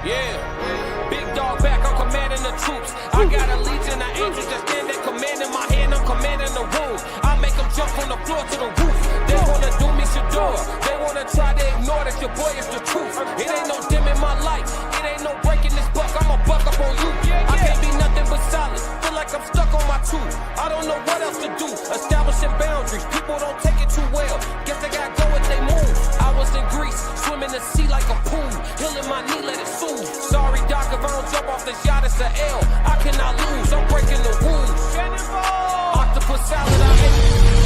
Yeah, big dog back, I'm commanding the troops. I got a legion of angels that stand there commanding my hand, I'm commanding the room. I make them jump from the floor to the roof. They wanna do me Shador, they wanna try to ignore that your boy is the truth. It ain't no dim in my life, it ain't no breaking this buck, I'ma buck up on you. I can't be nothing but solid, feel like I'm stuck on my tooth. I don't know what else to do, establishing boundaries, people don't take it too well. Guess they gotta go with they move. I was in Greece, swimming the sea like a pool, healing my knee, let it soothe. Sorry doc, if I don't jump off this yacht, it's a L. I cannot lose, I'm breaking the rules. Octopus salad, I hate.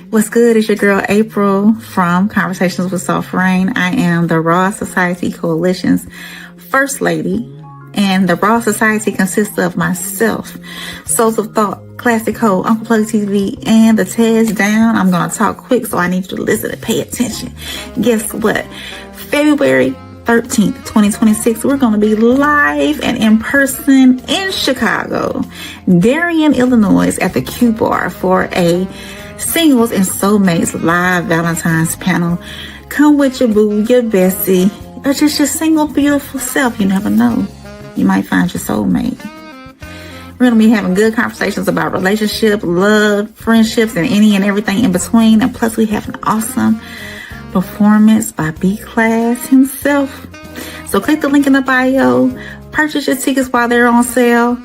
What's good? It's your girl April from Conversations with Soft Rain. I am the Raw Society Coalition's First Lady, and the Raw Society consists of myself, Souls of Thought, Classic Ho, Uncle Plug TV, and the Tez Down. I'm going to talk quick, so I need you to listen and pay attention. Guess what? February 13th, 2026, we're going to be live and in person in Chicago, Darien, Illinois, at the Q Bar for a Singles and Soulmates live Valentine's panel. Come with your boo, your bestie, or just your single beautiful self. You never know. You might find your soulmate. We're going to be having good conversations about relationship, love, friendships, and any and everything in between. And plus, we have an awesome performance by B-Class himself. So click the link in the bio. Purchase your tickets while they're on sale.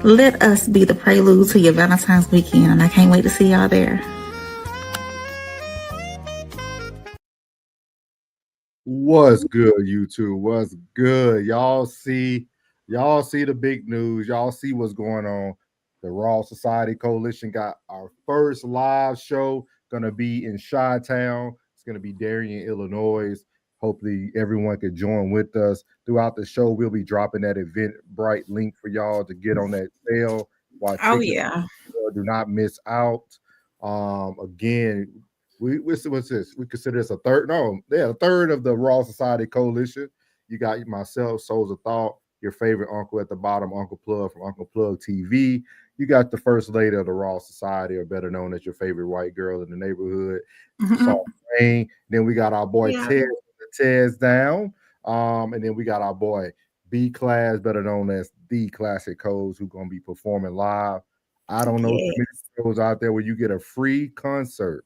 Let us be the prelude to your Valentine's weekend, and I can't wait to see y'all there. What's good, YouTube? What's good? Y'all see the big news. Y'all see what's going on. The Raw Society Coalition got our first live show. Gonna be in Chi-Town. It's gonna be Darien, Illinois. Hopefully everyone can join with us. Throughout the show, we'll be dropping that Eventbrite link for y'all to get on that sale. Do not miss out. Again, what's this? We consider this a third of the Raw Society Coalition. You got myself, Souls of Thought, your favorite uncle at the bottom, Uncle Plug from Uncle Plug TV. You got the first lady of the Raw Society, or better known as your favorite white girl in the neighborhood. Soft Rain. Then we got our boy Tez Down. And then we got our boy B-Class, better known as the Classic Codes, who's gonna be performing live. I don't know too many shows out there where you get a free concert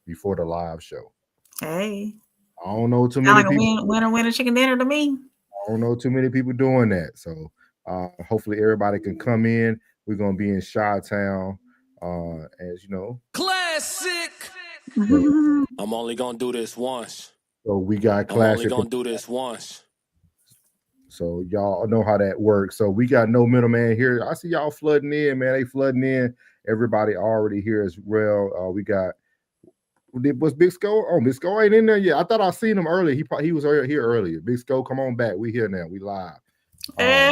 before the live show. Hey, I don't know too many people. Winner chicken dinner to me. I don't know too many people doing that. So hopefully everybody can come in. We're gonna be in Chi-Town, as you know. Classic. I'm only gonna do this once. So we got Classic. I'm only gonna do this once. So y'all know how that works. So we got no middleman here. I see y'all flooding in, man. They flooding in. Everybody already here as well. We got. Was Big Sko? Oh, Big Sko ain't in there yet. I thought I seen him earlier. He was here earlier. Big Sko, come on back. We here now. We live. Come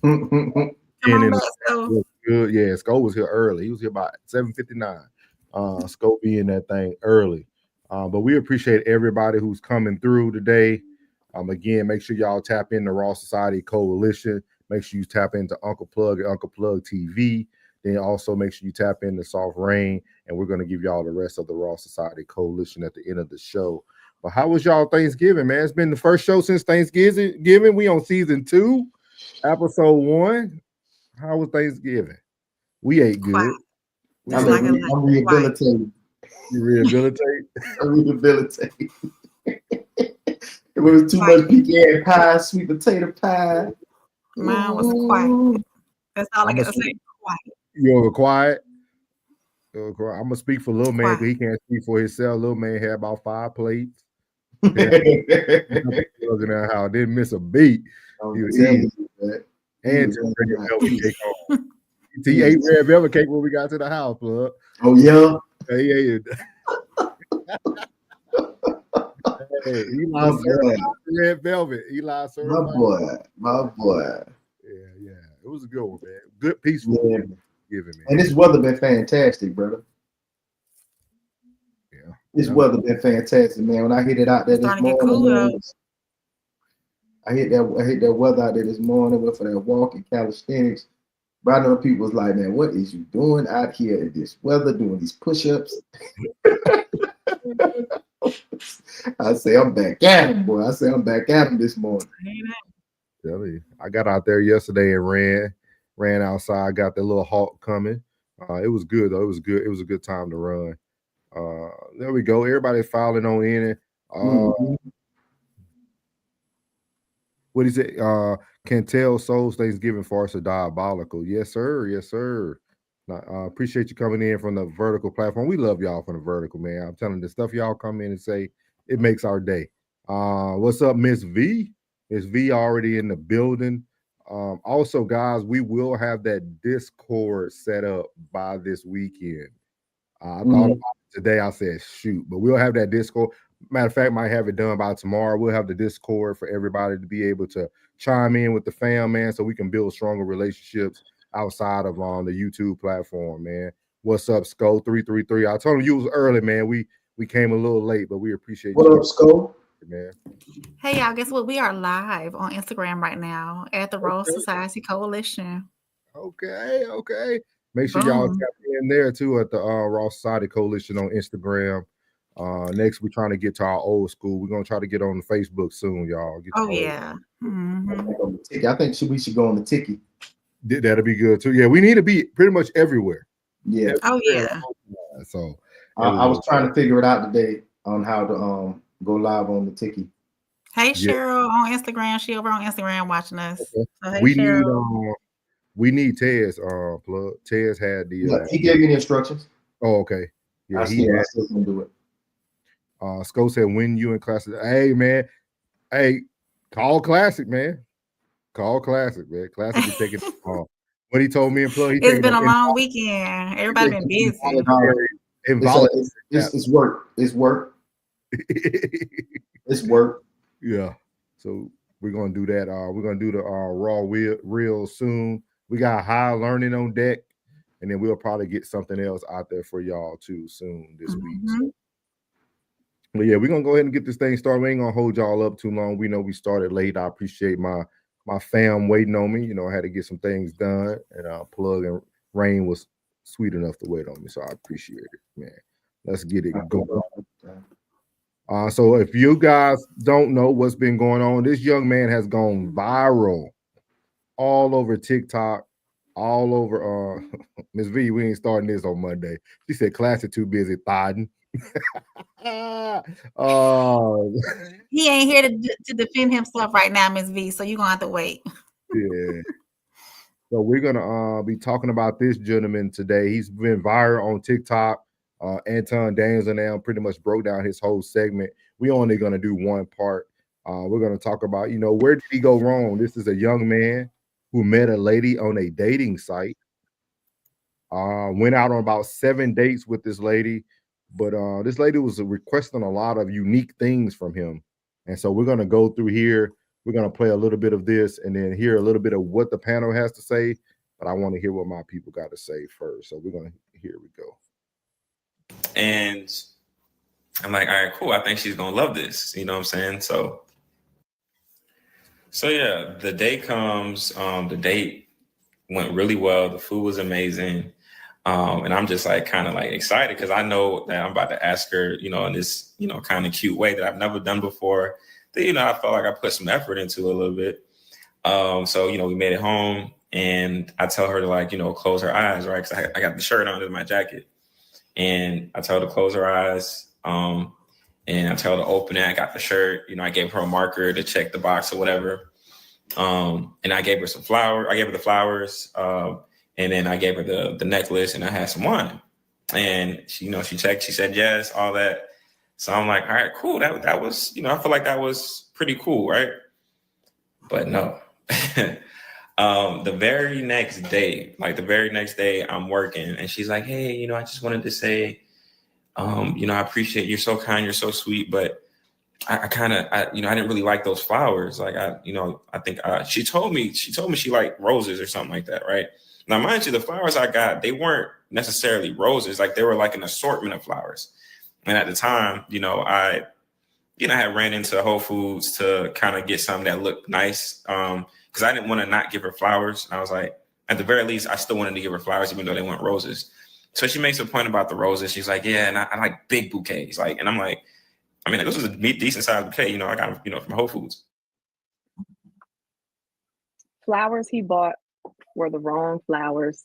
on back, Sko. Good. Yeah, Sko was here early. He was here about 7:59. Sko being that thing early. But we appreciate everybody who's coming through today. Again, make sure y'all tap in the Raw Society Coalition. Make sure you tap into Uncle Plug and Uncle Plug TV. Then also make sure you tap into Soft Rain, and we're going to give y'all the rest of the Raw Society Coalition at the end of the show. But how was y'all Thanksgiving, man? It's been the first show since Thanksgiving. We on season 2, episode 1. How was Thanksgiving? We ate good. I'm rehabilitated. You rehabilitate? I rehabilitate. It was too much pecan pie, sweet potato pie. Mine was quiet. That's all I got to say. Quiet. You're quiet. I'm gonna speak for Lil Man because he can't speak for himself. Lil Man had about 5 plates. Didn't miss a beat. And red velvet cake on. He ate red velvet cake when we got to the house, Plug. Oh yeah. Hey, Eli served red velvet. Eli served my boy. Yeah. It was a good one, man. Good peaceful giving me. And this weather been fantastic, brother. This weather been fantastic, man. When I hit it out there It's this starting to get morning, cooler. man, I hit that weather out there this morning. Went for that walk in calisthenics. But I know people was like, man, what is you doing out here in this weather, doing these push-ups? I say I'm back at him, boy. I say I'm back at him this morning. Tell you, I got out there yesterday and ran outside. Got the little halt coming. It was good though. It was good. It was a good time to run. There we go. Everybody filing on in. What is it? Can tell Souls Thanksgiving farce are diabolical. Yes, sir. Yes, sir. Appreciate you coming in from the vertical platform. We love y'all from the vertical, man. I'm telling you, the stuff y'all come in and say, it makes our day. What's up, Miss V? Miss V already in the building. Also, guys, we will have that Discord set up by this weekend. I thought about it today. I said, shoot, but we'll have that Discord. Matter of fact, might have it done by tomorrow. We'll have the Discord for everybody to be able to chime in with the fam, man, so we can build stronger relationships outside of the YouTube platform, man. What's up, Sko 333? I told him you was early, man. We came a little late, but we appreciate what you. What up, Sko? Man. Hey, y'all, guess what? We are live on Instagram right now at the Royal Society Coalition. Okay. Make sure y'all tap in there too at the Raw Society Coalition on Instagram. Next, we're trying to get to our old school. We're gonna try to get on the Facebook soon, y'all. Yeah. I think we should go on the Tiki. That'll be good too. Yeah, we need to be pretty much everywhere. Yeah. Yeah. So I was trying to figure it out today on how to go live on the Tiki. Hey, Cheryl on Instagram. She over on Instagram watching us. Okay. So, hey, we need Tez plug. Tez had the he gave me the instructions. Oh, okay. Yeah, I still can do it. Sko said when you in Classic. Hey, man. Hey, call Classic, man. Call Classic, man. Classic is taking what he told me and plug. It's been a long weekend. Everybody been busy. It's work. It's work. It's work. Yeah. So we're gonna do that. We're gonna do the raw real soon. We got high learning on deck, and then we'll probably get something else out there for y'all too soon this week. So. But yeah, we're gonna go ahead and get this thing started. We ain't gonna hold y'all up too long. We know we started late. I appreciate my fam waiting on me. You know, I had to get some things done, and Plug and Rain was sweet enough to wait on me, so I appreciate it, man. Let's get it going. So if you guys don't know what's been going on, this young man has gone viral all over TikTok, all over Miss V. We ain't starting this on Monday. She said Classic too busy thotting. He ain't here to defend himself right now, Miss V, so you're gonna have to wait. Yeah. So we're gonna be talking about this gentleman today. He's been viral on TikTok. Anton Daniels and now pretty much broke down his whole segment. We only gonna do one part. We're gonna talk about, where did he go wrong? This is a young man who met a lady on a dating site. Went out on about 7 dates with this lady, but this lady was requesting a lot of unique things from him. And so we're gonna go through here. We're gonna play a little bit of this and then hear a little bit of what the panel has to say. But I want to hear what my people got to say first. So here we go. And I'm like, all right, cool. I think she's gonna love this. You know what I'm saying? So yeah, the day comes. The date went really well. The food was amazing. And I'm just like kind of like excited because I know that I'm about to ask her, in this, kind of cute way that I've never done before. That, I felt like I put some effort into a little bit. So, we made it home and I tell her to like, close her eyes, right? Because I got the shirt under my jacket. And I told her to close her eyes. And I told her to open it. I got the shirt. I gave her a marker to check the box or whatever. And I gave her some flowers. I gave her the flowers. And then I gave her the necklace and I had some wine. And she, she checked. She said yes, all that. So I'm like, all right, cool. That was, I feel like that was pretty cool, right? But no. The very next day, I'm working and she's like, hey, I just wanted to say, I appreciate you're so kind, you're so sweet, but I didn't really like those flowers. Like, I think she told me she liked roses or something like that, right? Now, mind you, the flowers I got, they weren't necessarily roses. Like, they were like an assortment of flowers. And at the time, I had ran into Whole Foods to kind of get something that looked nice. Because I didn't want to not give her flowers. I was like, at the very least, I still wanted to give her flowers, even though they weren't roses. So she makes a point about the roses. She's like, yeah, and I like big bouquets. Like, and I'm like, I mean, this is a decent sized bouquet. I got them, from Whole Foods. Flowers he bought were the wrong flowers.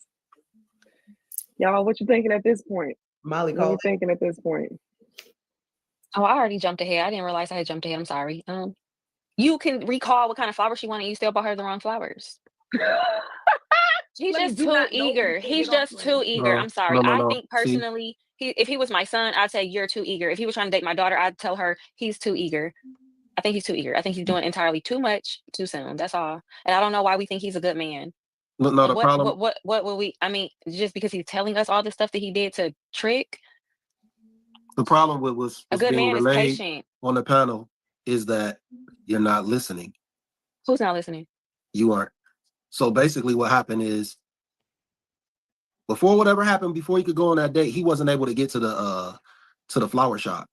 Y'all, what you thinking at this point? Molly What you called. thinking at this point? Oh, I already jumped ahead. I didn't realize I had jumped ahead. I'm sorry. You can recall what kind of flowers she wanted. You still bought her the wrong flowers. He's Please just do too not know eager. you can't He's get off just me. too eager. No, I'm sorry. no, I no. think See, personally, if he was my son, I'd say you're too eager. If he was trying to date my daughter, I'd tell her he's too eager. I think he's too eager. I think he's doing entirely too much too soon. That's all. And I don't know why we think he's a good man. no, the problem. What will we? I mean, just because he's telling us all the stuff that he did to trick The problem with what's a good being man is relayed patient. on the panel is that you're not listening. Who's not listening? You aren't. So basically, what happened is, before whatever happened, before he could go on that date, he wasn't able to get to the flower shop,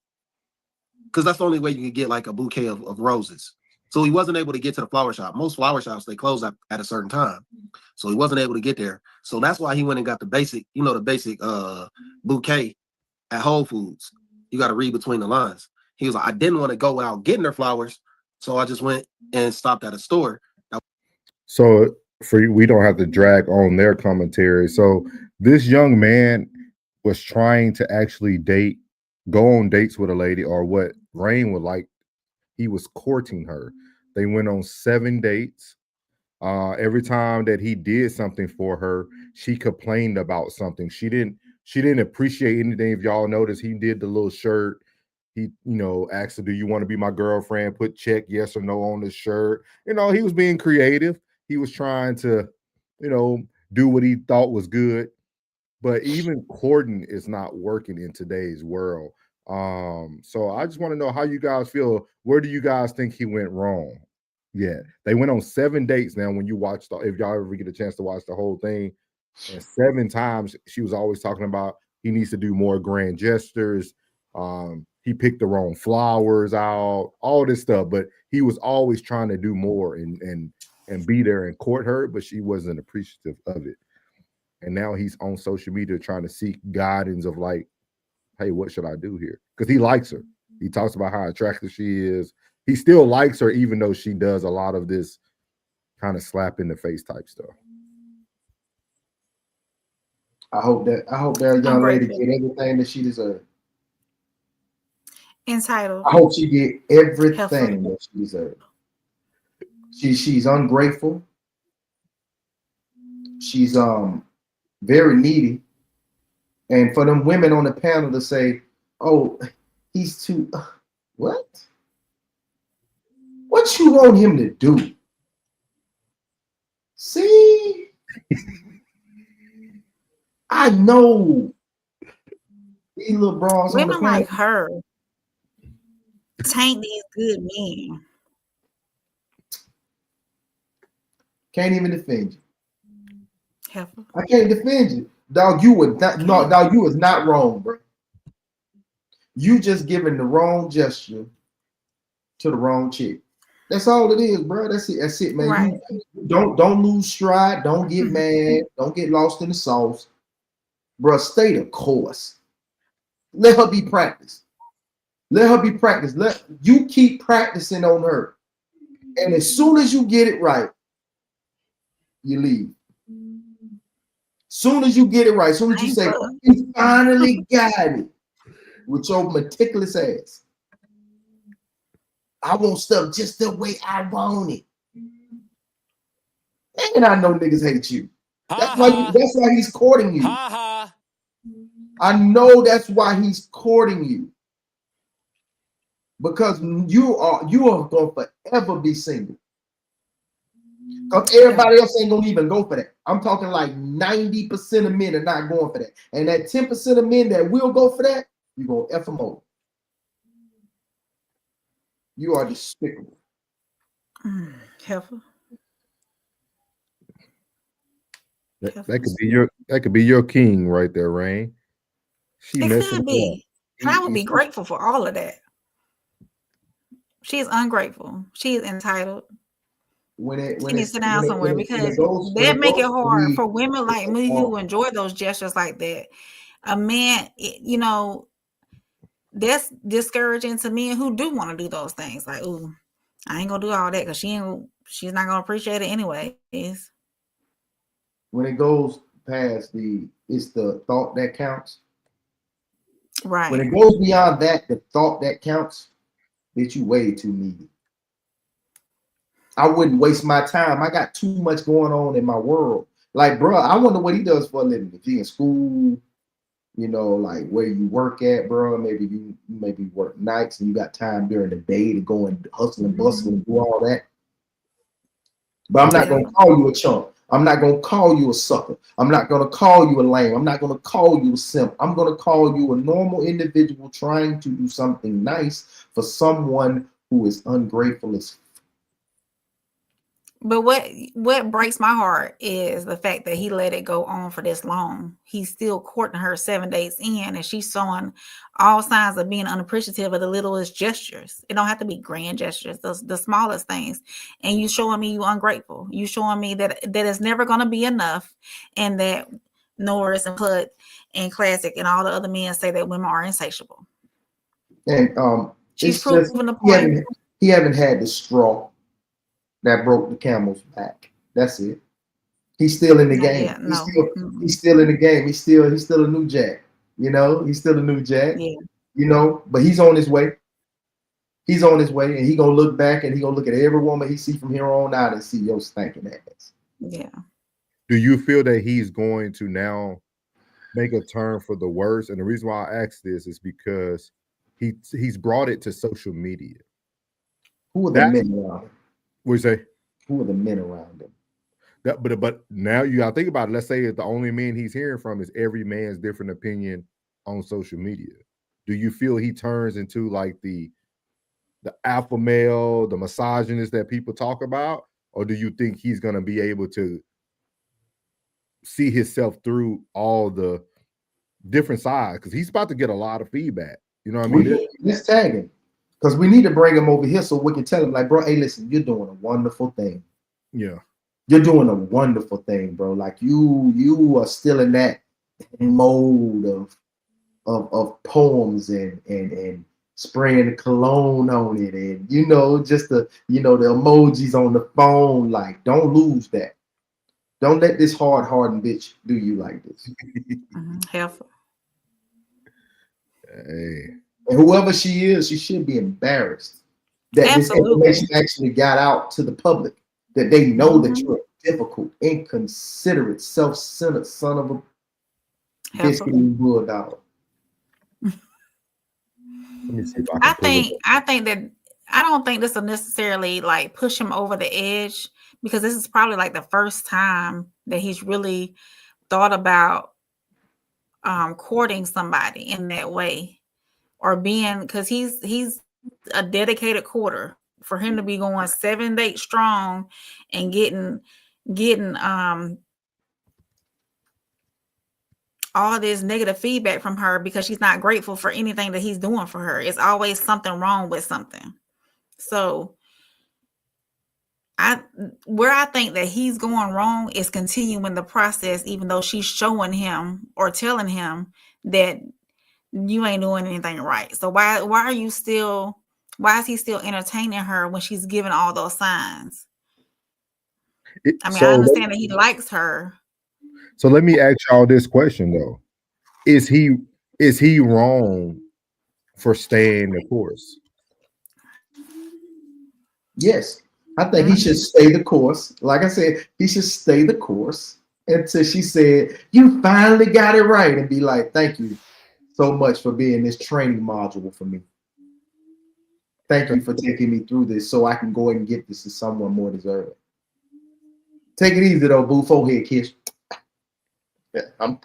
because that's the only way you can get like a bouquet of roses. So he wasn't able to get to the flower shop. Most flower shops, they close at a certain time, so he wasn't able to get there. So that's why he went and got the basic bouquet at Whole Foods. You got to read between the lines. He was like, I didn't want to go out getting her flowers, so I just went and stopped at a store. So for you, we don't have to drag on their commentary. So this young man was trying to actually go on dates with a lady, or what Rain would like. He was courting her. They went on 7 dates. Every time that he did something for her, she complained about something. She didn't appreciate anything. If y'all notice, he did the little shirt. He, asked her, do you want to be my girlfriend? Put check yes or no on the shirt. He was being creative. He was trying to, do what he thought was good. But even courting is not working in today's world. So I just want to know how you guys feel. Where do you guys think he went wrong? Yeah, they went on 7 dates. Now, when you watch if y'all ever get a chance to watch the whole thing, and 7 times she was always talking about he needs to do more grand gestures. He picked the wrong flowers out, all this stuff, but he was always trying to do more and be there and court her, but she wasn't appreciative of it. And now he's on social media trying to seek guidance of like, hey, what should I do here? Because he likes her. He talks about how attractive she is. He still likes her, even though she does a lot of this kind of slap in the face type stuff. I hope that young lady get everything that she deserves. Entitled. I hope she get everything that she deserves. She's ungrateful. She's very needy. And for them women on the panel to say, oh, he's too what? What you want him to do? See? I know these little bras on the Women like panel. her taint these good men. Can't even defend you. Heifer. I can't defend you. Dog, you was not wrong, bro. You just giving the wrong gesture to the wrong chick. That's all it is, bro. That's it, man. Right. Don't lose stride. Don't get mad. Don't get lost in the sauce. Bro, stay the course. Let her be practiced. Let her be practiced. Let you keep practicing on her. And as soon as you get it right, you leave. Soon as you get it right, soon as you say, you finally got it with your meticulous ass. I want stuff just the way I want it. And I know niggas hate you. That's why he's courting you. I know that's why he's courting you. Because you are gonna forever be single. Because everybody else ain't gonna even go for that. I'm talking like 90% of men are not going for that. And that 10% of men that will go for that, you're gonna F them over. You are despicable. Heifer. That could be your king right there, Rain. She It messing could up. be. And I would be grateful for all of that. She is ungrateful. She is entitled. She needs to sit down somewhere because that make it hard for women like me who enjoy those gestures like that. A man, you know, that's discouraging to men who do want to do those things. Like, ooh, I ain't gonna do all that because she's not gonna appreciate it anyways. When it goes past it's the thought that counts. Right. When it goes beyond that, the thought that counts, bitch, you way too needy. I wouldn't waste my time. I got too much going on in my world. Like, bro, I wonder what he does for a living. If he in school, you know, like where you work at, bro. Maybe you work nights and you got time during the day to go and hustle and bustle and do all that. But I'm not gonna call you a chump. I'm not gonna call you a sucker. I'm not gonna call you a lame. I'm not gonna call you a simp. I'm gonna call you a normal individual trying to do something nice for someone who is ungrateful as. But what breaks my heart is the fact that he let it go on for this long. He's still courting her 7 days in, and she's showing all signs of being unappreciative of the littlest gestures. It don't have to be grand gestures, the smallest things. And you showing me you ungrateful. You showing me that it's never going to be enough, and that Norris and Put and Classic and all the other men say that women are insatiable. And she's proven the point. He haven't had the straw that broke the camel's back. That's it. He's still in the game. He's still in the game. He's still a new Jack. You know, he's still a new Jack. Yeah. You know, but he's on his way. He's on his way, and he gonna look back and he gonna look at every woman he see from here on out and see your stinking ass. Yeah. Do you feel that he's going to now make a turn for the worse? And the reason why I ask this is because he's brought it to social media. Who are the men around him? What you say? Who are the men around him? But now you gotta think about it. Let's say that the only men he's hearing from is every man's different opinion on social media. Do you feel he turns into like the alpha male, the misogynist that people talk about, or do you think he's gonna be able to see himself through all the different sides? Because he's about to get a lot of feedback. You know what I mean? Let's tag him. Because we need to bring him over here so we can tell him, like, bro, hey, listen, you're doing a wonderful thing. Yeah. You're doing a wonderful thing, bro. Like you are still in that mode of poems and spraying cologne on it, and just the the emojis on the phone. Like, don't lose that. Don't let this hard-hardened bitch do you like this. Helpful. Hey. And whoever she is, she should be embarrassed that this information actually got out to the public, that they know that you're a difficult, inconsiderate, self-centered son of a biscuit and bulldog. Let me see if I think that I don't think this will necessarily like push him over the edge, because this is probably like the first time that he's really thought about courting somebody in that way. Or being, because he's a dedicated courter. For him to be going 7 days strong and getting all this negative feedback from her because she's not grateful for anything that he's doing for her. It's always something wrong with something. So where I think that he's going wrong is continuing the process, even though she's showing him or telling him that you ain't doing anything right. So why is he still entertaining her when she's giving all those signs? I understand that he likes her. So let me ask y'all this question though. Is he wrong for staying the course? Yes. I think he should stay the course. Like I said, he should stay the course until she said, you finally got it right, and be like, thank you so much for being this training module for me. Thank you for taking me through this so I can go and get this to someone more deserving. Take it easy though, boo. Forehead kiss. I'm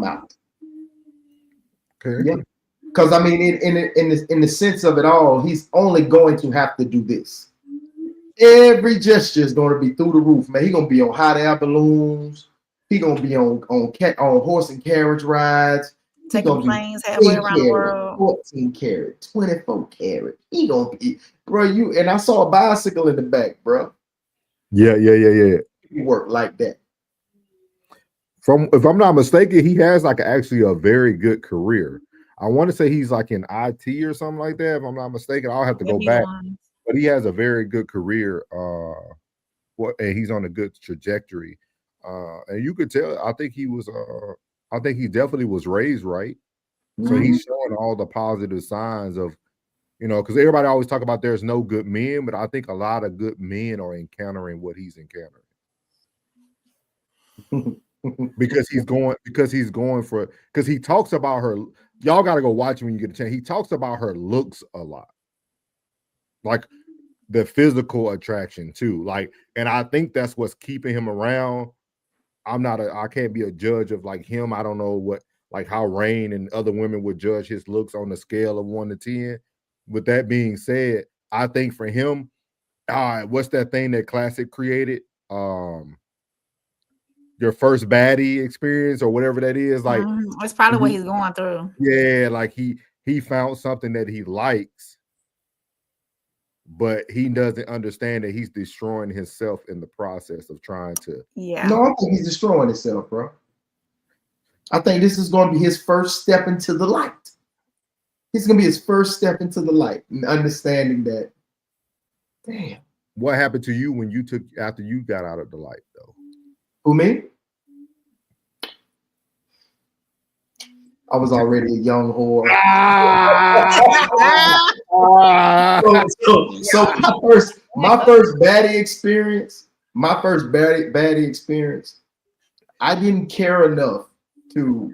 out. Okay. Yeah. Because I mean, in the sense of it all, he's only going to have to do this. Every gesture is going to be through the roof, man. He's gonna be on hot air balloons. He's gonna be on horse and carriage rides. taking gonna be planes halfway around the 10 karat, world. 14 karat, 24 karat. He gonna be, bro. And I saw a bicycle in the back, bro. Yeah. He work like that. From, if I'm not mistaken, he has like actually a very good career. I want to say he's like in IT or something like that. If I'm not mistaken, I'll have to go back. But he has a very good career. And he's on a good trajectory. And you could tell. I think he was. I think he definitely was raised right. So he's showing all the positive signs of, because everybody always talk about there's no good men, but I think a lot of good men are encountering what he's encountering. because he talks about her. Y'all got to go watch him when you get a chance. He talks about her looks a lot, like the physical attraction too. Like, and I think that's what's keeping him around. I can't be a judge of like him. I don't know how Rain and other women would judge his looks on the scale of 1 to 10. With that being said, I think for him, what's that thing that Classic created? Your first baddie experience or whatever that is. Like, it's probably what he's going through. Yeah, like he found something that he likes, but he doesn't understand that he's destroying himself in the process of trying to. Yeah. No, I think he's destroying himself, bro. I think this is going to be his first step into the light. It's going to be his first step into the light and understanding that, damn. What happened to you when after you got out of the light, though? Who, me? I was already a young whore. So my first baddie experience, I didn't care enough to,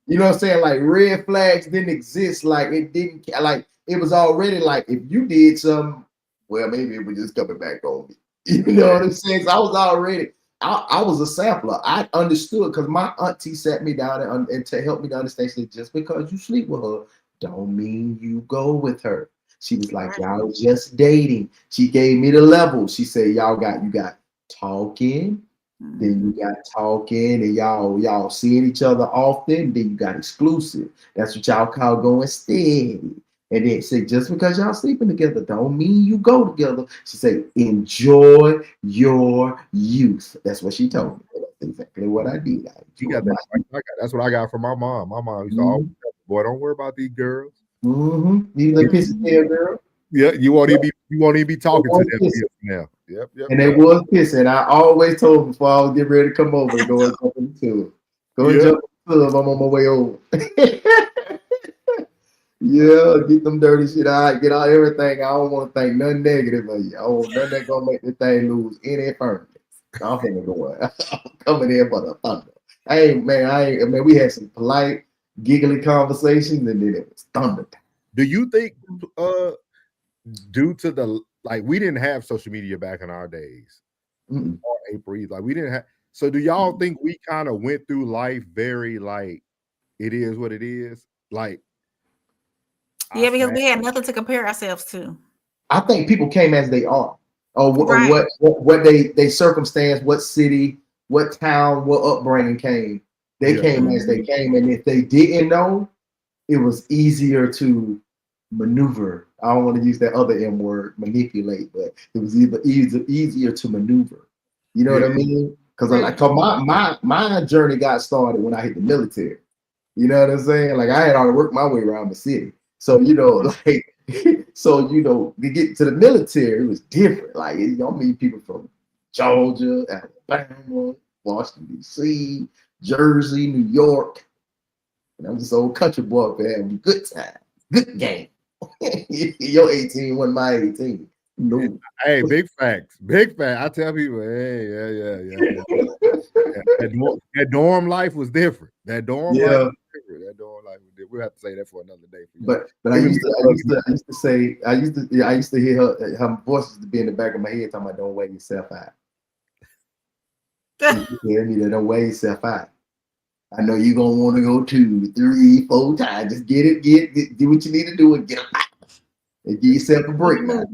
you know what I'm saying? Like, red flags didn't exist. Like, it was already like, if you did something, well, maybe it was just coming back on me. You know what I'm saying? So I was already, I was a sampler. I understood because my auntie sat me down and to help me to understand, she said, just because you sleep with her, don't mean you go with her. She was like, y'all just dating. She gave me the level. She said, you got talking, then you got talking, and y'all seeing each other often, then you got exclusive. That's what y'all call going steady. And then say, just because y'all sleeping together, don't mean you go together. She said, enjoy your youth. That's what she told me. That's exactly what I did. That's what I got from my mom. My mom used to always tell me, boy, don't worry about these girls. These little pissy tail girl. Yeah, you won't even be talking to them now. Yep. And they was pissing. I always told them before I was getting ready to come over to go and jump in the tub. Go and jump in the tub. I'm on my way over. Yeah, get them dirty shit out. Get out everything. I don't want to think nothing negative of you. I don't want nothing that's gonna make this thing lose any firmness. I'm finna go. I'm coming in for the thunder. Man, we had some polite, giggly conversations, and then it was thunder time. Do you think, due to the we didn't have social media back in our days, or April, like we didn't have. So, do y'all think we kind of went through life very it is what it is, Yeah, because we had nothing to compare ourselves to. I think people came as they are, or what they circumstance, what city, what town, what upbringing came. They came as they came, and if they didn't know, it was easier to maneuver. I don't want to use that other M word, manipulate, but it was easier to maneuver. You know what I mean? Because my journey got started when I hit the military. You know what I'm saying? Like, I had already worked my way around the city. So, to get to the military, it was different. Like, y'all meet people from Georgia, Alabama, Washington, D.C., Jersey, New York. And I'm just old country boy up there having a good time. Good game. Your 18 wasn't my 18. No. Hey, big facts. Big fact. I tell people, hey, yeah. That dorm life was different. That dorm life was different. We'll have to say that for another day. But I used to hear her voices to be in the back of my head talking about, don't wear yourself out. You hear me? Don't wear yourself out. I know you're gonna want to go 2, 3, 4 times. Just do what you need to do and get out. And give yourself a break now.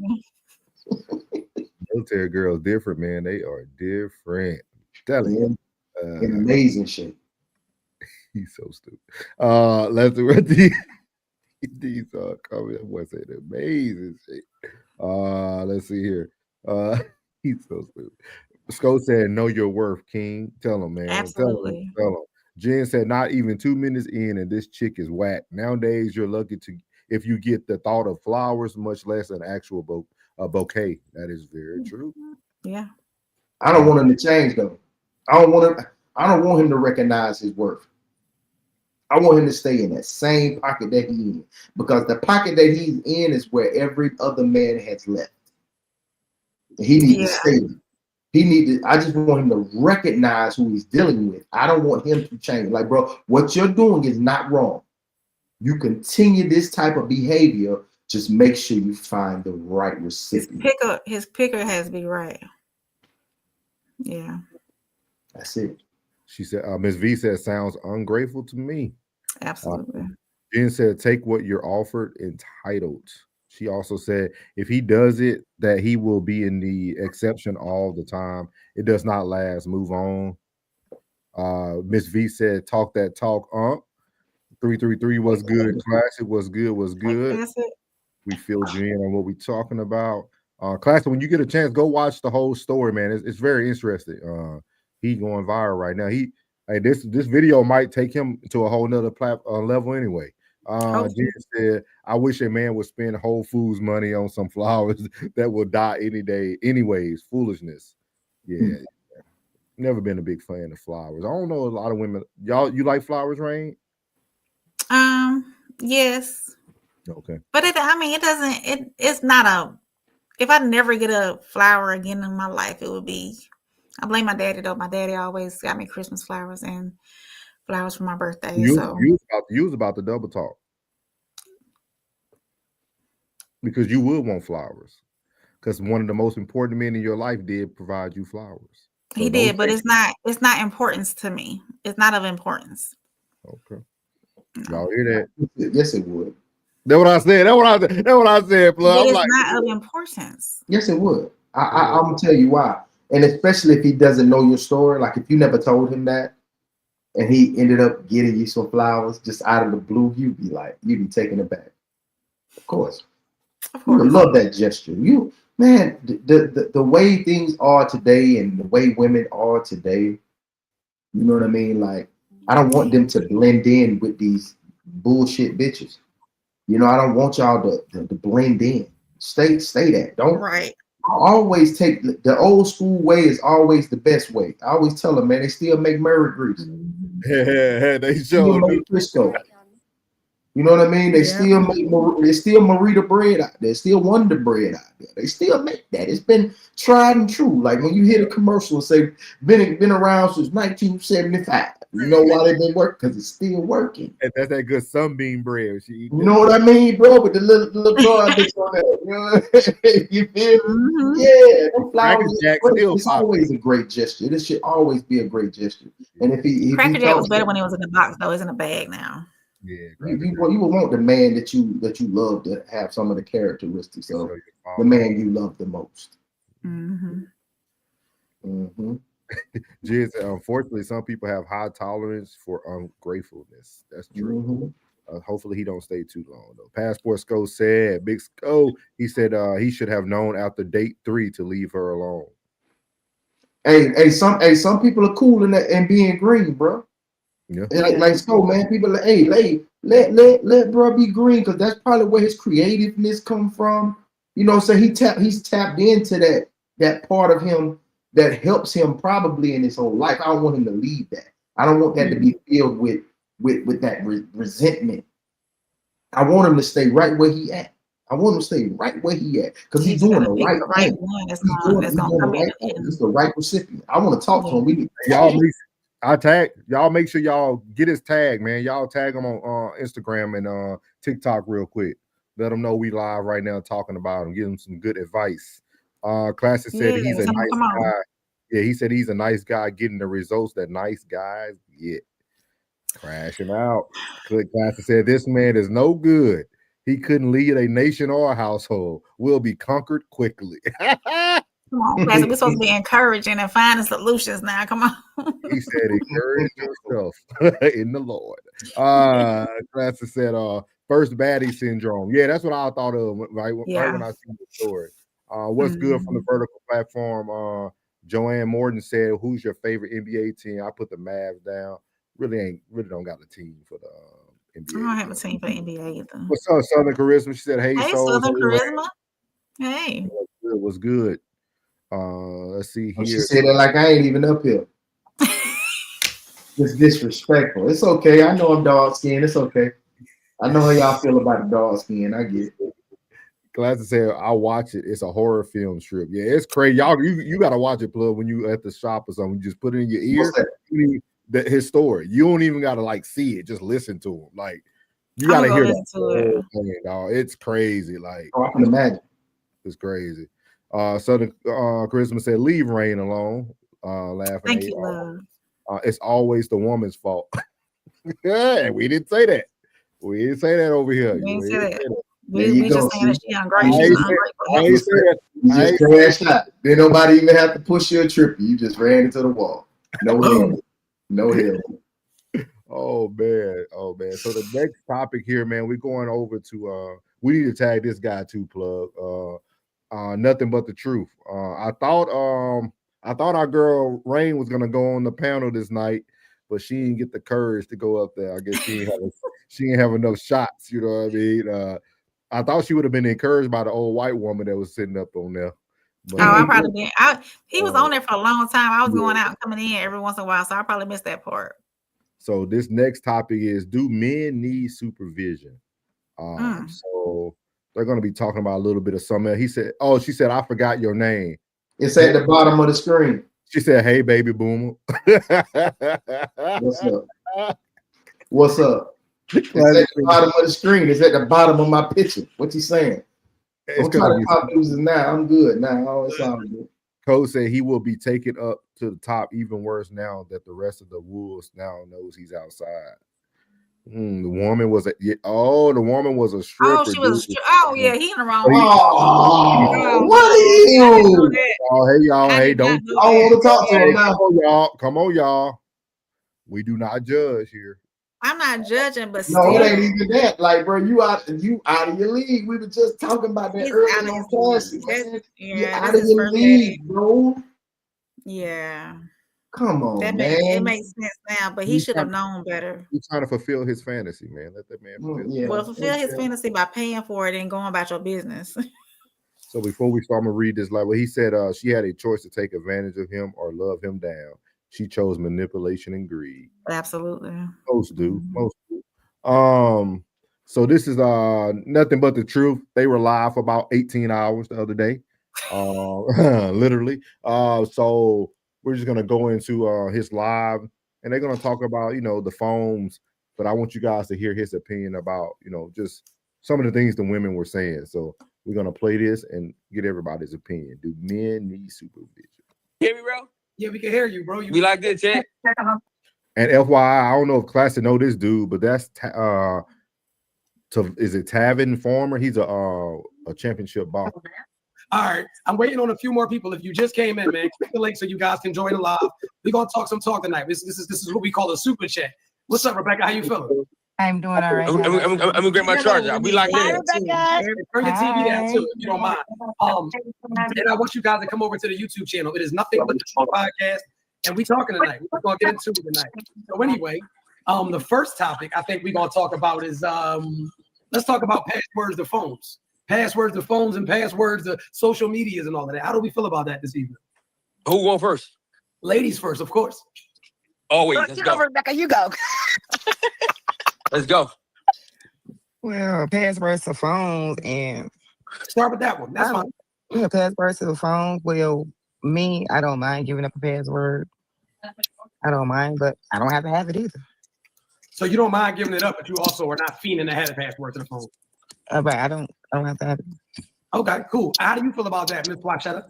Military girls different, man. They are different. I'm telling you. In amazing shape. He's so stupid. Let's read these comments. Boy said amazing shit. Let's see here. He's so stupid. Sco said, "Know your worth, King. Tell him, man. Absolutely. Tell him. Jen said, "Not even 2 minutes in, and this chick is whack. Nowadays, you're lucky to if you get the thought of flowers, much less an actual bouquet. That is very true. Yeah. I don't want him to change though. I don't want him to recognize his worth. I want him to stay in that same pocket that he's in, because the pocket that he's in is where every other man has left. He needs to stay in. I just want him to recognize who he's dealing with. I don't want him to change. Like, bro, what you're doing is not wrong. You continue this type of behavior, just make sure you find the right recipient. His picker has to be right. Yeah. That's it. She said, Ms. V said, sounds ungrateful to me. Absolutely. Jen said, take what you're offered, entitled. She also said, if he does it, that he will be in the exception all the time. It does not last. Move on. Miss V said, talk that talk, 333 was good. Classic was good. We filled you in on what we're talking about. Classic, when you get a chance, go watch the whole story, man. It's very interesting. He going viral right now. This video might take him to a whole nother level anyway. Jen said, I wish a man would spend Whole Foods money on some flowers that will die any day. Anyways, foolishness. Yeah. Never been a big fan of flowers. I don't know a lot of women. You like flowers, Rain? Yes. Okay. But it's not if I never get a flower again in my life, it would be, I blame my daddy though. My daddy always got me Christmas flowers and flowers for my birthday. You was about to double talk. Because you would want flowers. Because one of the most important men in your life did provide you flowers. So he did, but it's not importance to me. It's not of importance. Okay. Y'all hear that? Yes, it would. That's what I said. That's what I said, But it's not of importance. Yes, it would. I'm gonna tell you why. And especially if he doesn't know your story, like if you never told him that, and he ended up getting you some flowers just out of the blue, you'd be taken aback. Of course. You would love that gesture. Man, the way things are today and the way women are today, you know what I mean? Like, I don't want them to blend in with these bullshit bitches. You know, I don't want y'all to blend in. Stay that. Don't. Right. I always take the old school way is always the best way. I always tell them, man, they still make Murray grease. Yeah, they still make Crisco. You know what I mean? They still make Marita bread out there. They still Wonder bread out there. They still make that. It's been tried and true. Like when you hear a commercial and say been around since 1975. You know why they've been working? Because it's still working. And that's that good sunbeam bread. You know what I mean, bro? With the little garlic on that. You know? You feel me? Yeah, them flowers. It's always a great gesture. This should always be a great gesture. And if Cracker Jack was better when it was in the box, though. It's in a bag now. Yeah, you would want the man that you love to have some of the characteristics of the man you love the most. Jiz, unfortunately, some people have high tolerance for ungratefulness. That's true. Hopefully, he don't stay too long though. Passport Sco said, Big Sco, he said he should have known after date 3 to leave her alone. Hey, some people are cool in that and being green, bro. Yeah. Like so, man. People like, hey, let bro be green, because that's probably where his creativeness come from. You know, so he's tapped into that part of him that helps him probably in his whole life. I don't want him to leave that. I don't want that to be filled with that resentment. I want him to stay right where he at. I want him to stay right where he at, because he's doing the right thing. He's doing the right thing. He's the right recipient. I want to talk to him. Y'all make sure y'all get his tag, man. Y'all tag him on Instagram and TikTok real quick. Let him know we live right now talking about him. Give him some good advice. Classic said he's a nice guy. Yeah, he said he's a nice guy getting the results that nice guys get. Crashing out. Classic said this man is no good. He couldn't lead a nation or a household. Will be conquered quickly. Come on, Pastor. We're supposed to be encouraging and finding solutions now. Come on. He said, encourage yourself in the Lord. Classes said, first baddie syndrome. Yeah, that's what I thought of right when I seen the story. What's good from the vertical platform? Joanne Morton said, who's your favorite NBA team? I put the Mavs down. Really don't got a team for the NBA. I don't have a team for NBA either. What's up, Southern Charisma? She said, hey Southern Charisma. Hey. What's good? Let's see here. She said it like I ain't even up here. It's disrespectful. It's okay. I know I'm dark skinned. It's okay. I know how y'all feel about the dark skin. I get it. Glasses said, I watch it. It's a horror film strip. Yeah, it's crazy. Y'all, you gotta watch it, Plug, when you at the shop or something. You just put it in your ear. His story. You don't even gotta like see it. Just listen to him. Like you gotta hear that whole thing, dog. It's crazy. Like I can imagine. It's crazy. Southern Charisma said, leave Rain alone. Laughing. Thank you, love. It's always the woman's fault. Yeah, we didn't say that. We didn't say that over here. We didn't say that. We just saying that she ungrateful. You just crashed out. Then nobody even have to push you or trip you. You just ran into the wall. No help. No help. Oh man. So the next topic here, man, we're going over to we need to tag this guy too, Plug. Nothing but the truth. I thought our girl Rain was gonna go on the panel this night, but she didn't get the courage to go up there. I guess she didn't have enough shots. You know what I mean? I thought she would have been encouraged by the old white woman that was sitting up on there. But, I probably been. He was on there for a long time. I was going out and coming in every once in a while, so I probably missed that part. So this next topic is: do men need supervision? So they're going to be talking about a little bit of something. She said, I forgot your name. It's at the bottom of the screen. She said, hey, baby boomer. What's up? What's up? It's at the bottom of the screen. It's at the bottom of my picture. What you saying? I'm trying to pop losers now. I'm good now. It's all good. Cole said he will be taken up to the top even worse now that the rest of the Wolves now knows he's outside. The woman was a stripper. Oh, she was yeah, he in the wrong. What are you? Oh, hey y'all, hey, don't. I want to talk to him now. Come on, y'all. We do not judge here. I'm not judging, but no, it ain't even that. Like, bro, you out of your league. We were just talking about that earlier on classes. Yeah, out of your league, bro. Yeah. Come on, man. It makes sense now, but he should have known better. He's trying to fulfill his fantasy, man. Let that man fulfill his fantasy by paying for it and going about your business. So before we start, I'm gonna read this. Like what he said, she had a choice to take advantage of him or love him down. She chose manipulation and greed. Absolutely. Most do. So this is nothing but the truth. They were live for about 18 hours the other day. Literally. So we're just gonna go into his live, and they're gonna talk about the phones. But I want you guys to hear his opinion about just some of the things the women were saying. So we're gonna play this and get everybody's opinion. Do men need supervision? Hear me, bro? Yeah, we can hear you, bro. We like this, Jack. And FYI, I don't know if Classic know this dude, but that's is it Tavin Farmer? He's a championship boxer. All right, I'm waiting on a few more people. If you just came in, man, click the link so you guys can join the live. We're gonna talk some talk tonight. This is what we call a super chat. What's up, Rebecca? How you feeling? I'm doing all right. I'm gonna get my charger. We like this. Turn your TV down too, if you don't mind. And I want you guys to come over to the YouTube channel. It is Nothing But the Truth podcast, and we talking tonight. We're gonna get into it tonight. So anyway, the first topic I think we're gonna talk about is let's talk about passwords to phones. Passwords to phones and passwords to social medias and all of that. How do we feel about that this evening? Who going first? Ladies first, of course. Oh wait, let's go. Rebecca, you go. Let's go. Well, passwords to phones and start with that one. That's fine. Yeah, passwords to the phones. Well, me, I don't mind giving up a password. I don't mind, but I don't have to have it either. So you don't mind giving it up, but you also are not fiending to have a password to the phone. But I don't have to have it. Okay, cool. How do you feel about that, Ms. Wachetta?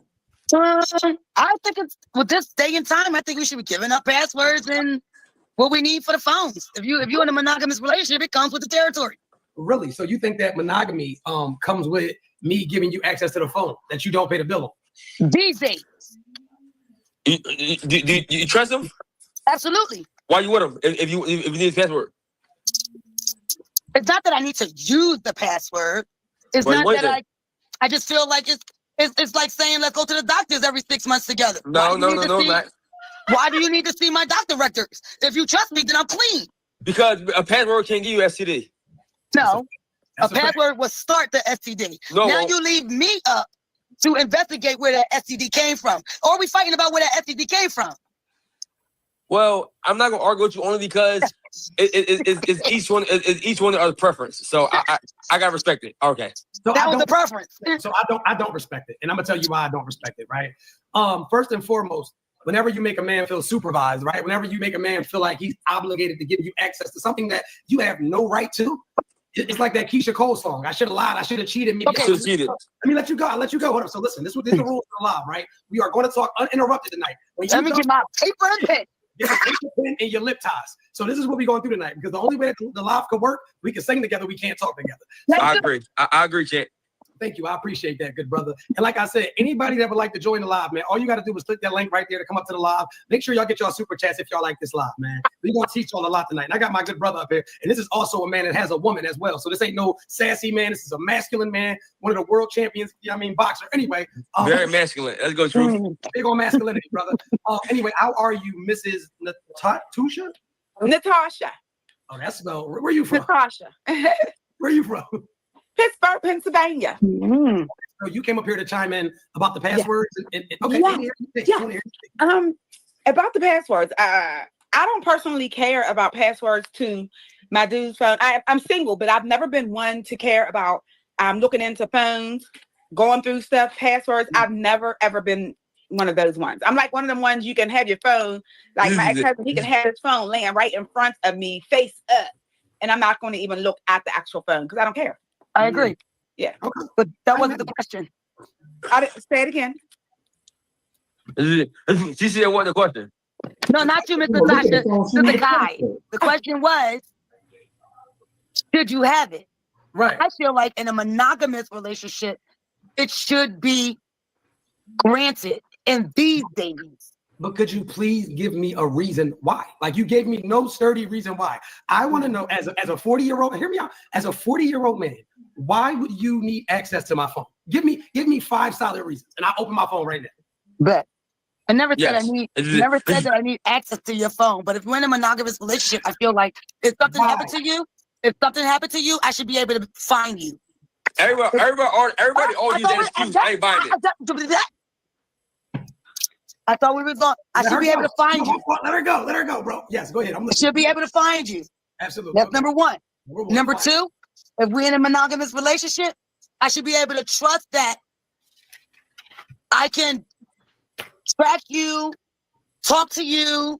I think it's with this day and time, I think we should be giving up passwords and what we need for the phones. If you're in a monogamous relationship, it comes with the territory. Really? So you think that monogamy comes with me giving you access to the phone that you don't pay the bill on? These days. You trust him? Absolutely. Why you with him? If you need his password? It's not that I need to use the password. It's Why you not want that I just feel like it's like saying let's go to the doctors every 6 months together. No, Matt. Why do you need to see my doctor records? If you trust me, then I'm clean. Because a password can't give you STD. No, a password will start the STD. No, now you leave me up to investigate where that STD came from. Or are we fighting about where that STD came from? Well, I'm not gonna argue with you only because it's each one of our preference. So I gotta respect it. Okay. So that was the preference. So I don't respect it, and I'm gonna tell you why I don't respect it. Right. First and foremost, whenever you make a man feel supervised, right? Whenever you make a man feel like he's obligated to give you access to something that you have no right to, it's like that Keisha Cole song. I should have lied. I should have cheated. Maybe Okay. Let me let you go. I'll let you go. Hold on. So listen, this is the rules of the live, right? We are going to talk uninterrupted tonight. Let me get my paper and pen. Get your paper, pen, and your lip ties. So this is what we're going through tonight, because the only way that the live could work, we can sing together. We can't talk together. So, I agree. I agree, Chet. Thank you. I appreciate that, good brother. And like I said, anybody that would like to join the live, man, all you got to do is click that link right there to come up to the live. Make sure y'all get y'all super chats if y'all like this live, man. We're going to teach y'all a lot tonight. And I got my good brother up here. And this is also a man that has a woman as well. So this ain't no sassy man. This is a masculine man, one of the world champions, boxer. Anyway. Very masculine. Let's go, Truth. Big on masculinity, brother. Anyway, how are you, Mrs. Natasha? Natasha. Oh, that's spelled. Where are you from? Natasha. Where are you from? Pittsburgh, Pennsylvania. Mm-hmm. So you came up here to chime in about the passwords. Okay. About the passwords. I don't personally care about passwords to my dude's phone. I'm single, but I've never been one to care about looking into phones, going through stuff, passwords. I've never ever been one of those ones. I'm like one of them ones you can have your phone, like my ex-husband, he can have his phone laying right in front of me, face up, and I'm not going to even look at the actual phone because I don't care. I agree. Yeah. Okay. But that wasn't the question. I didn't say it again. She said what the question? No, not you, Miss Natasha. Mr. Kai. The question was, should you have it? Right. I feel like in a monogamous relationship, it should be granted in these days. But could you please give me a reason why? Like, you gave me no sturdy reason why. I want to know, as a 40-year-old, hear me out, as a 40-year-old man, why would you need access to my phone? Give me 5 solid reasons, and I'll open my phone right now. But I never said Yes. never said that I need access to your phone. But if we're in a monogamous relationship, I feel like if something happened to you, I should be able to find you. Everybody all use that excuse. I ain't buying it. I thought we were going. I should be able to find you. Let her go, bro. Yes, go ahead. I should be able to find you. Absolutely. That's number one. Number two, if we're in a monogamous relationship, I should be able to trust that I can track you, talk to you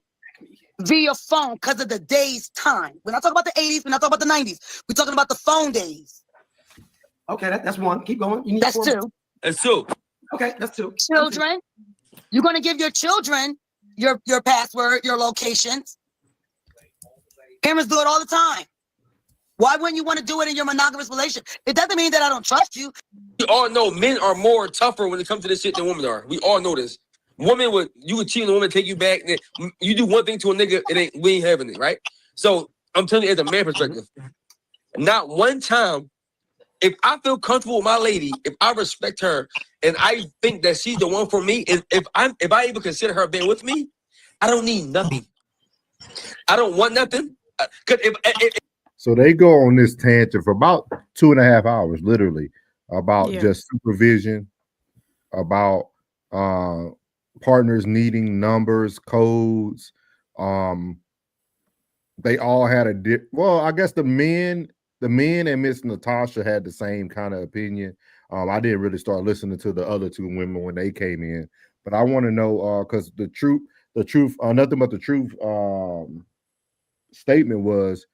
via phone because of the day's time. We're not talking about the 80s. We're not talking about the 90s. We're talking about the phone days. Okay, that's one. Keep going. You need That's 4 two. That's two. Okay, that's 2. Children. You're going to give your children your password, your locations. Parents do it all the time. Why wouldn't you want to do it in your monogamous relationship? It doesn't mean that I don't trust you. We all know men are more tougher when it comes to this shit than women are. We all know this. You would cheat on a woman, take you back. You do one thing to a nigga, we ain't having it, right? So I'm telling you as a man perspective, not one time, if I feel comfortable with my lady, if I respect her, and I think that she's the one for me, if I even consider her being with me, I don't need nothing. I don't want nothing. So they go on this tangent for about 2.5 hours, literally, about just supervision, about partners needing numbers, codes. They all had I guess the men and Miss Natasha had the same kind of opinion. I didn't really start listening to the other 2 women when they came in, but I want to know because the truth, nothing but the truth statement was,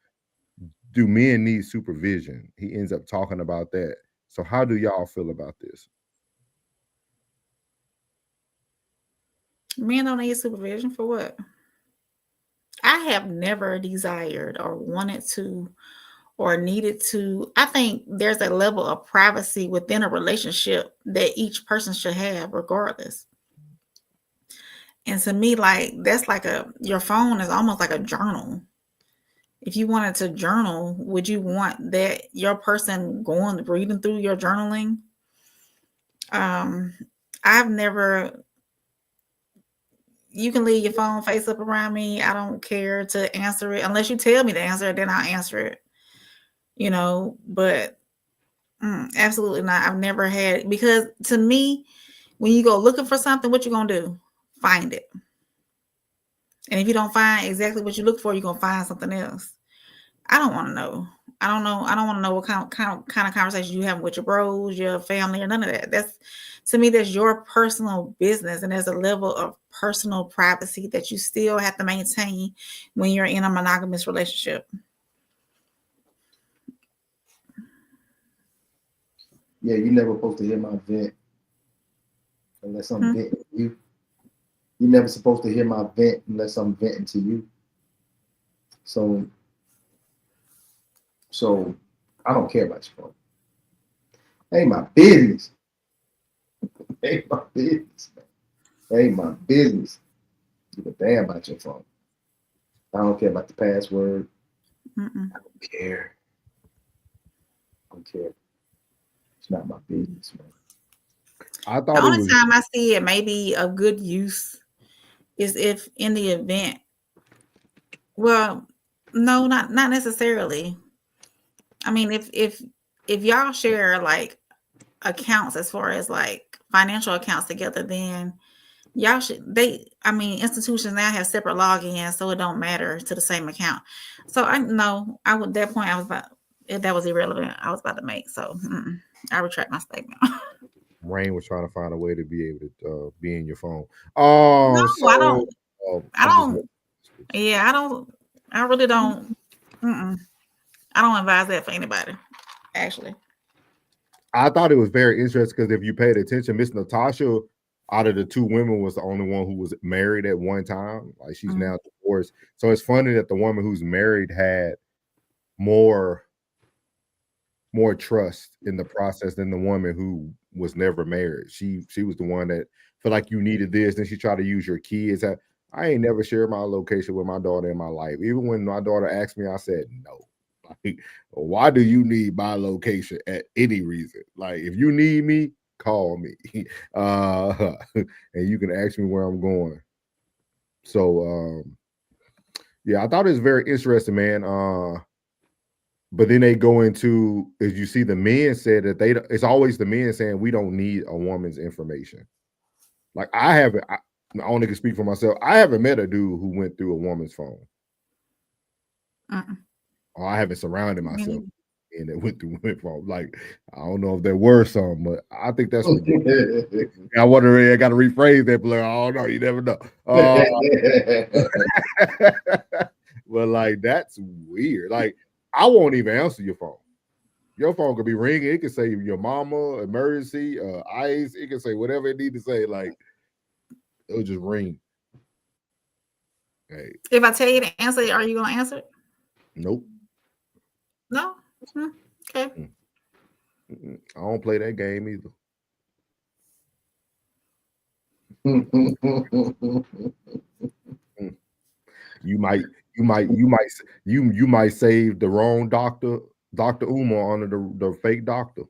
do men need supervision? He ends up talking about that. So how do y'all feel about this? Men don't need supervision for what? I have never desired or wanted to or needed to. I think there's a level of privacy within a relationship that each person should have, regardless. And to me, like that's like your phone is almost like a journal. If you wanted to journal, would you want that your person reading through your journaling? I've never. You can leave your phone face up around me. I don't care to answer it unless you tell me to answer it. Then I'll answer it. But absolutely not. I've never had, because to me, when you go looking for something, what you gonna do? Find it. And if you don't find exactly what you look for, you're gonna find something else. I don't want to know. I don't want to know what kind of conversations you have with your bros, your family, or none of that. That's, to me, that's your personal business, and there's a level of personal privacy that you still have to maintain when you're in a monogamous relationship. Yeah, you're never supposed to hear my vent unless I'm venting you. You're never supposed to hear my vent unless I'm venting to you. So I don't care about your phone. Ain't my business. Ain't my business, man. Ain't my business. Give a damn about your phone. I don't care about the password. I don't care. I don't care. It's not my business, man. I thought the only time I see it may be of good use is if in the event. Well, no, not necessarily. I mean, if y'all share like accounts as far as like financial accounts together, then y'all should. Institutions now have separate logins, so it don't matter to the same account. So at that point that was irrelevant. I was about to make, so I retract my statement. Rain was trying to find a way to be able to be in your phone. No, I don't. I really don't. I don't advise that for anybody, actually. I thought it was very interesting because if you paid attention, Miss Natasha, out of the two women, was the only one who was married at one time. Like, she's now divorced. So it's funny that the woman who's married had more trust in the process than the woman who was never married. She was the one that felt like you needed this, then she tried to use your kids. I ain't never shared my location with my daughter in my life. Even when my daughter asked me, I said no. Like, why do you need my location at any reason? Like, if you need me, call me. And you can ask me where I'm going. So yeah, I thought it was very interesting, man. But then they go into, as you see, the men said that it's always the men saying we don't need a woman's information. Like, I only can speak for myself. I haven't met a dude who went through a woman's phone. Or I haven't surrounded myself and it went through women's phone. Like, I don't know if there were some, but I think that's ridiculous. I wonder, I got to rephrase that, Blair. I don't know. You never know. But like, that's weird. Like, I won't even answer your phone. Your phone could be ringing. It could say your mama, emergency, ice. It can say whatever it need to say. Like, it'll just ring. Hey. If I tell you to answer it, are you gonna answer it? Nope. No. Okay. I don't play that game either. You might save the wrong Dr. Umar under the fake doctor.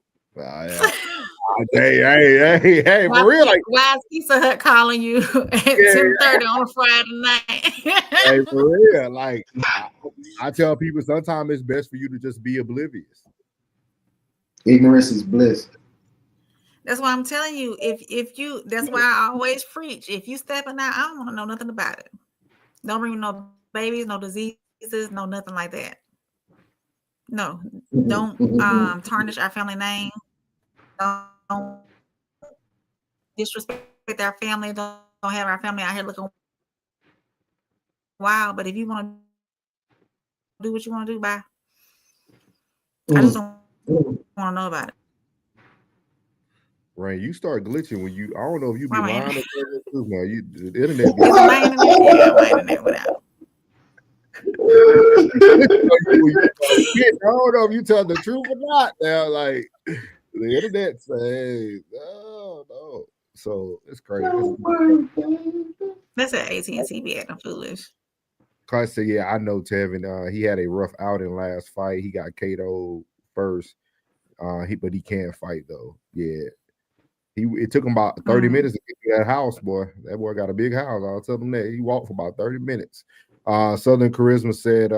Hey, for real. Like, why is Pizza Hut calling you at 10:30 on a Friday night? Hey, for real. Like, I tell people sometimes it's best for you to just be oblivious. Ignorance is bliss. That's why I'm telling you. That's why I always preach. If you stepping out, I don't want to know nothing about it. Don't bring no babies, no diseases, no nothing like that. No, don't tarnish our family name. Don't disrespect our family. Don't have our family out here looking wild. But if you want to do what you want to do, bye. I just don't want to know about it. Rain, you start glitching when I don't know if you be lying or the internet. Is my internet? Yeah, my internet went out. don't know if you tell the truth or not. Now, like the internet says, no. So it's crazy. That's at AT&T be acting foolish. Clark said, "Yeah, I know Tevin. He had a rough outing last fight. He got KO'd first. But he can't fight though. Yeah, it took him about 30 minutes to get to that house, boy. That boy got a big house. I'll tell him that. He walked for about 30 minutes. Southern Charisma said,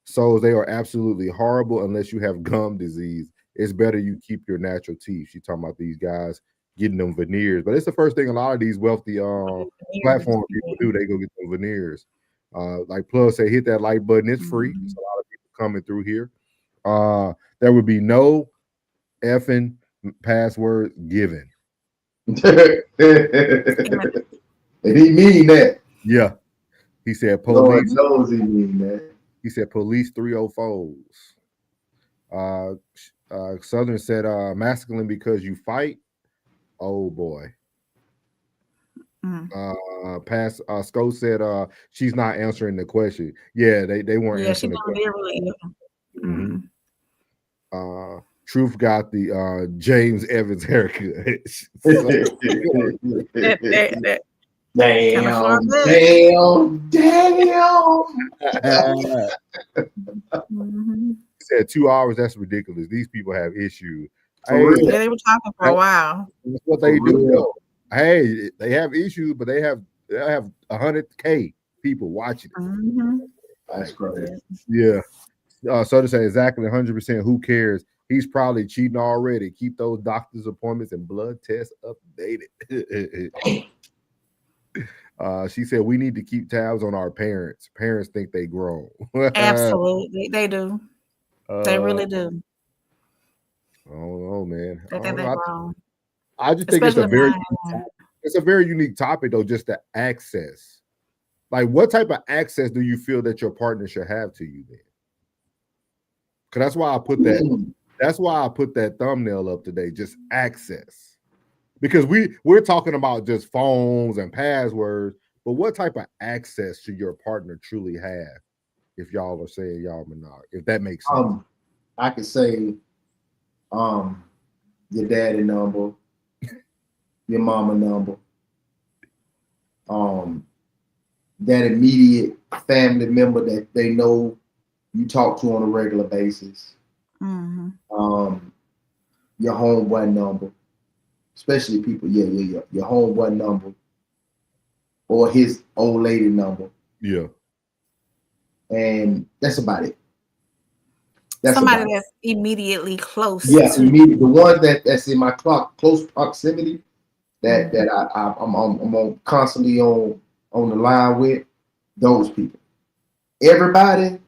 "So they are absolutely horrible unless you have gum disease. It's better you keep your natural teeth." She's talking about these guys getting them veneers, but it's the first thing a lot of these wealthy platform people do. They go get them veneers. Like Plus say, hit that like button. It's free. There's a lot of people coming through here. There would be no effing password given. And he mean that. Yeah. He said Lord police. knows he mean that. He said police 304s. Southern said masculine because you fight. Oh boy. Sco said she's not answering the question. Yeah, they weren't answering the question. Truth got the James Evans haircut. Damn. He said 2 hours. That's ridiculous. These people have issues. Yeah, they were talking for a while. That's what they do. Though. Hey, they have issues, but they have 100K people watching it. That's crazy. Yeah. So to say exactly 100%. Who cares? He's probably cheating already. Keep those doctor's appointments and blood tests updated. She said we need to keep tabs on our parents. Parents think they grown. Absolutely, they do. They really do. I don't know, man. They think they're grown. I just think it's a very unique topic, though. Just the access. Like, what type of access do you feel that your partner should have to you then? Because that's why I put that. That's why I put that thumbnail up today. Just access. Because we're talking about just phones and passwords, but what type of access should your partner truly have if y'all are saying y'all monog? If that makes sense. I could say your daddy number, your mama number, that immediate family member that they know you talk to on a regular basis. Your homeboy number, especially people, your homeboy number or his old lady number. Yeah. And that's about it. Somebody that's immediately close. Yeah, immediately. The one that's in my close proximity that I'm constantly on the line with, those people. Everybody.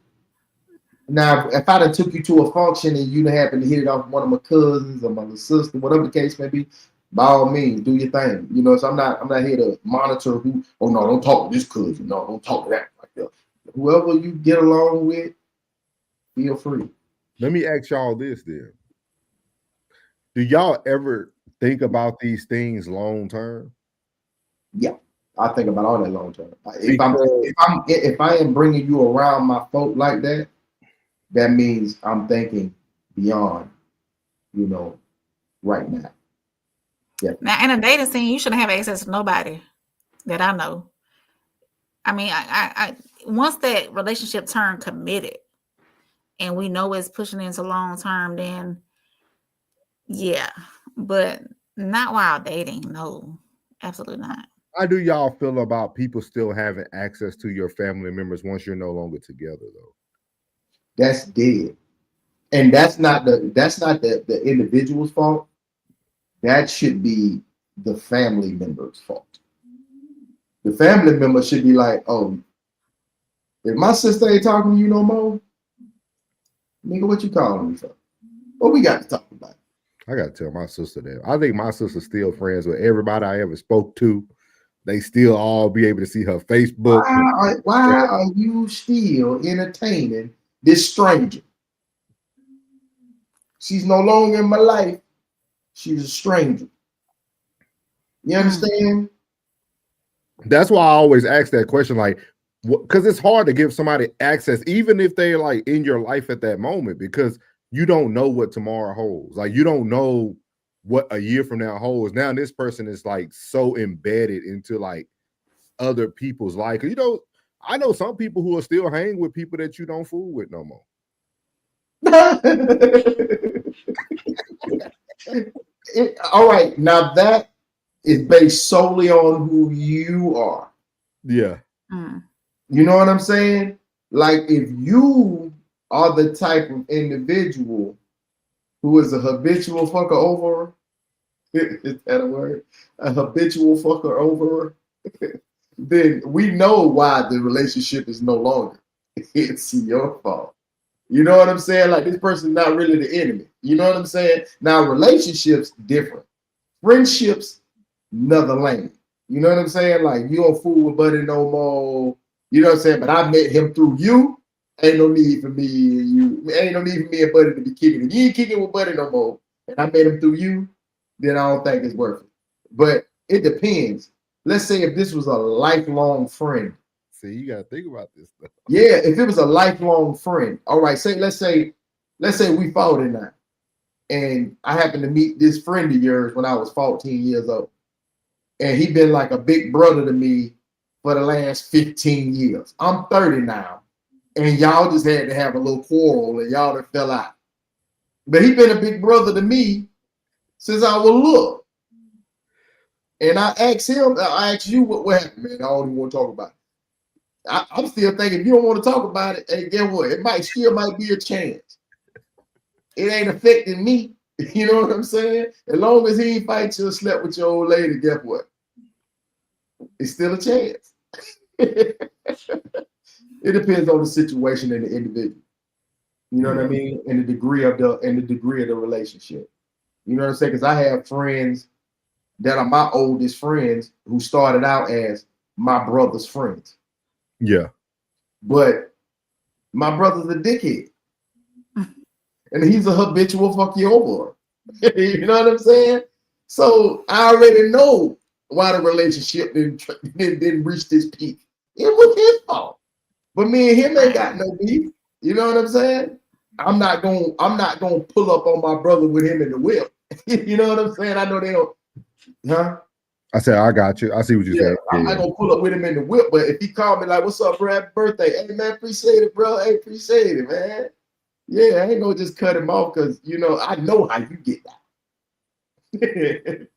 Now, if I done took you to a function and you happen to hit it off one of my cousins or my little sister, whatever the case may be, by all means, do your thing. You know, so I'm not here to monitor who. Oh no, don't talk to this cousin. No, don't talk to that. Like that. Whoever you get along with, feel free. Let me ask y'all this then. Do y'all ever think about these things long term? Yeah, I think about all that long term. If I am bringing you around my folk like that, that means I'm thinking beyond, right now. Yeah. Now, in a dating scene, you shouldn't have access to nobody that I know. I mean, I once that relationship turned committed, and we know it's pushing into long term, then yeah, but not while dating. No, absolutely not. How do y'all feel about people still having access to your family members once you're no longer together, though? That's dead, and that's not the individual's fault. That should be the family member's fault. The family member should be like, "Oh, if my sister ain't talking to you no more, nigga, what you calling me for? What we got to talk about?" I got to tell my sister that. I think my sister's still friends with everybody I ever spoke to. They still all be able to see her Facebook. Why are you still entertaining this stranger? She's no longer in my life. She's a stranger. You understand? That's why I always ask that question, like, because it's hard to give somebody access, even if they're like in your life at that moment, because you don't know what tomorrow holds. Like you don't know what a year from now holds. Now this person is like so embedded into like other people's life. You know, I know some people who are still hang with people that you don't fool with no more. All right, now that is based solely on who you are. Yeah. You know what I'm saying? Like if you are the type of individual who is a habitual fucker over, is that a word? A habitual fucker over, then we know why the relationship is no longer. It's your fault. You know what I'm saying? Like this person's not really the enemy. You know what I'm saying? Now relationships different. Friendships, another lane. You know what I'm saying? Like you don't fool with Buddy no more. You know what I'm saying? But I met him through you. Ain't no need for me and you. Ain't no need for me and Buddy to be kicking it. You ain't kicking with Buddy no more. And I met him through you, then I don't think it's worth it. But it depends. Let's say if this was a lifelong friend. See, you gotta think about this stuff. Yeah, if it was a lifelong friend. All right, let's say we fought in that. And I happened to meet this friend of yours when I was 14 years old. And he been like a big brother to me for the last 15 years. I'm 30 now. And y'all just had to have a little quarrel and y'all that fell out. But he been a big brother to me since I was little. And I asked you what happened, man. I don't even want to talk about it. I'm still thinking if you don't want to talk about it, hey, guess what? It might be a chance. It ain't affecting me. You know what I'm saying? As long as he ain't fight you or slept with your old lady, guess what? It's still a chance. It depends on the situation and the individual. You know what I mean? And the degree of the relationship. You know what I'm saying? Because I have friends that are my oldest friends who started out as my brother's friends. Yeah. But my brother's a dickhead. And he's a habitual fuck you over. You know what I'm saying? So I already know why the relationship didn't reach this peak. It was his fault. But me and him ain't got no beef. You know what I'm saying? I'm not gonna pull up on my brother with him in the whip. You know what I'm saying? I know they don't, huh? I said, I got you. I see what you're saying. I'm not gonna pull up with him in the whip, but if he called me like, "What's up, bro? Happy birthday!" Hey man, appreciate it, bro. Hey, appreciate it, man. Yeah, I ain't gonna just cut him off because you know I know how you get that.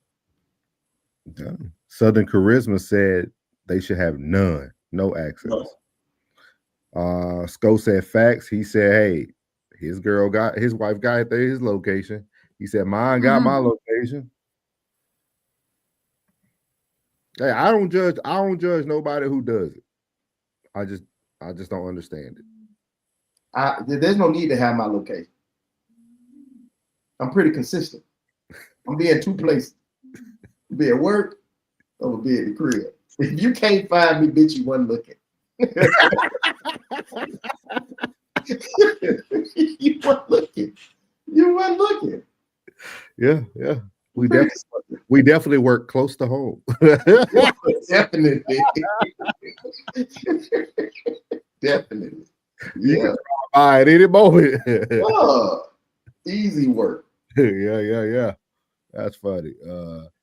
Yeah. Southern Charisma said they should have no access. Sco said facts. He said, hey, his wife got his location. He said, mine got my location. Hey, I don't judge nobody who does it. I just don't understand it. There's no need to have my location. I'm pretty consistent. I'm be in two places. Be at work or be at the crib. If you can't find me, bitch, you wasn't looking. You weren't looking. You weren't looking. Yeah. We definitely work close to home. Definitely. Definitely. Yeah. All right, any moment. Easy work. Yeah. That's funny.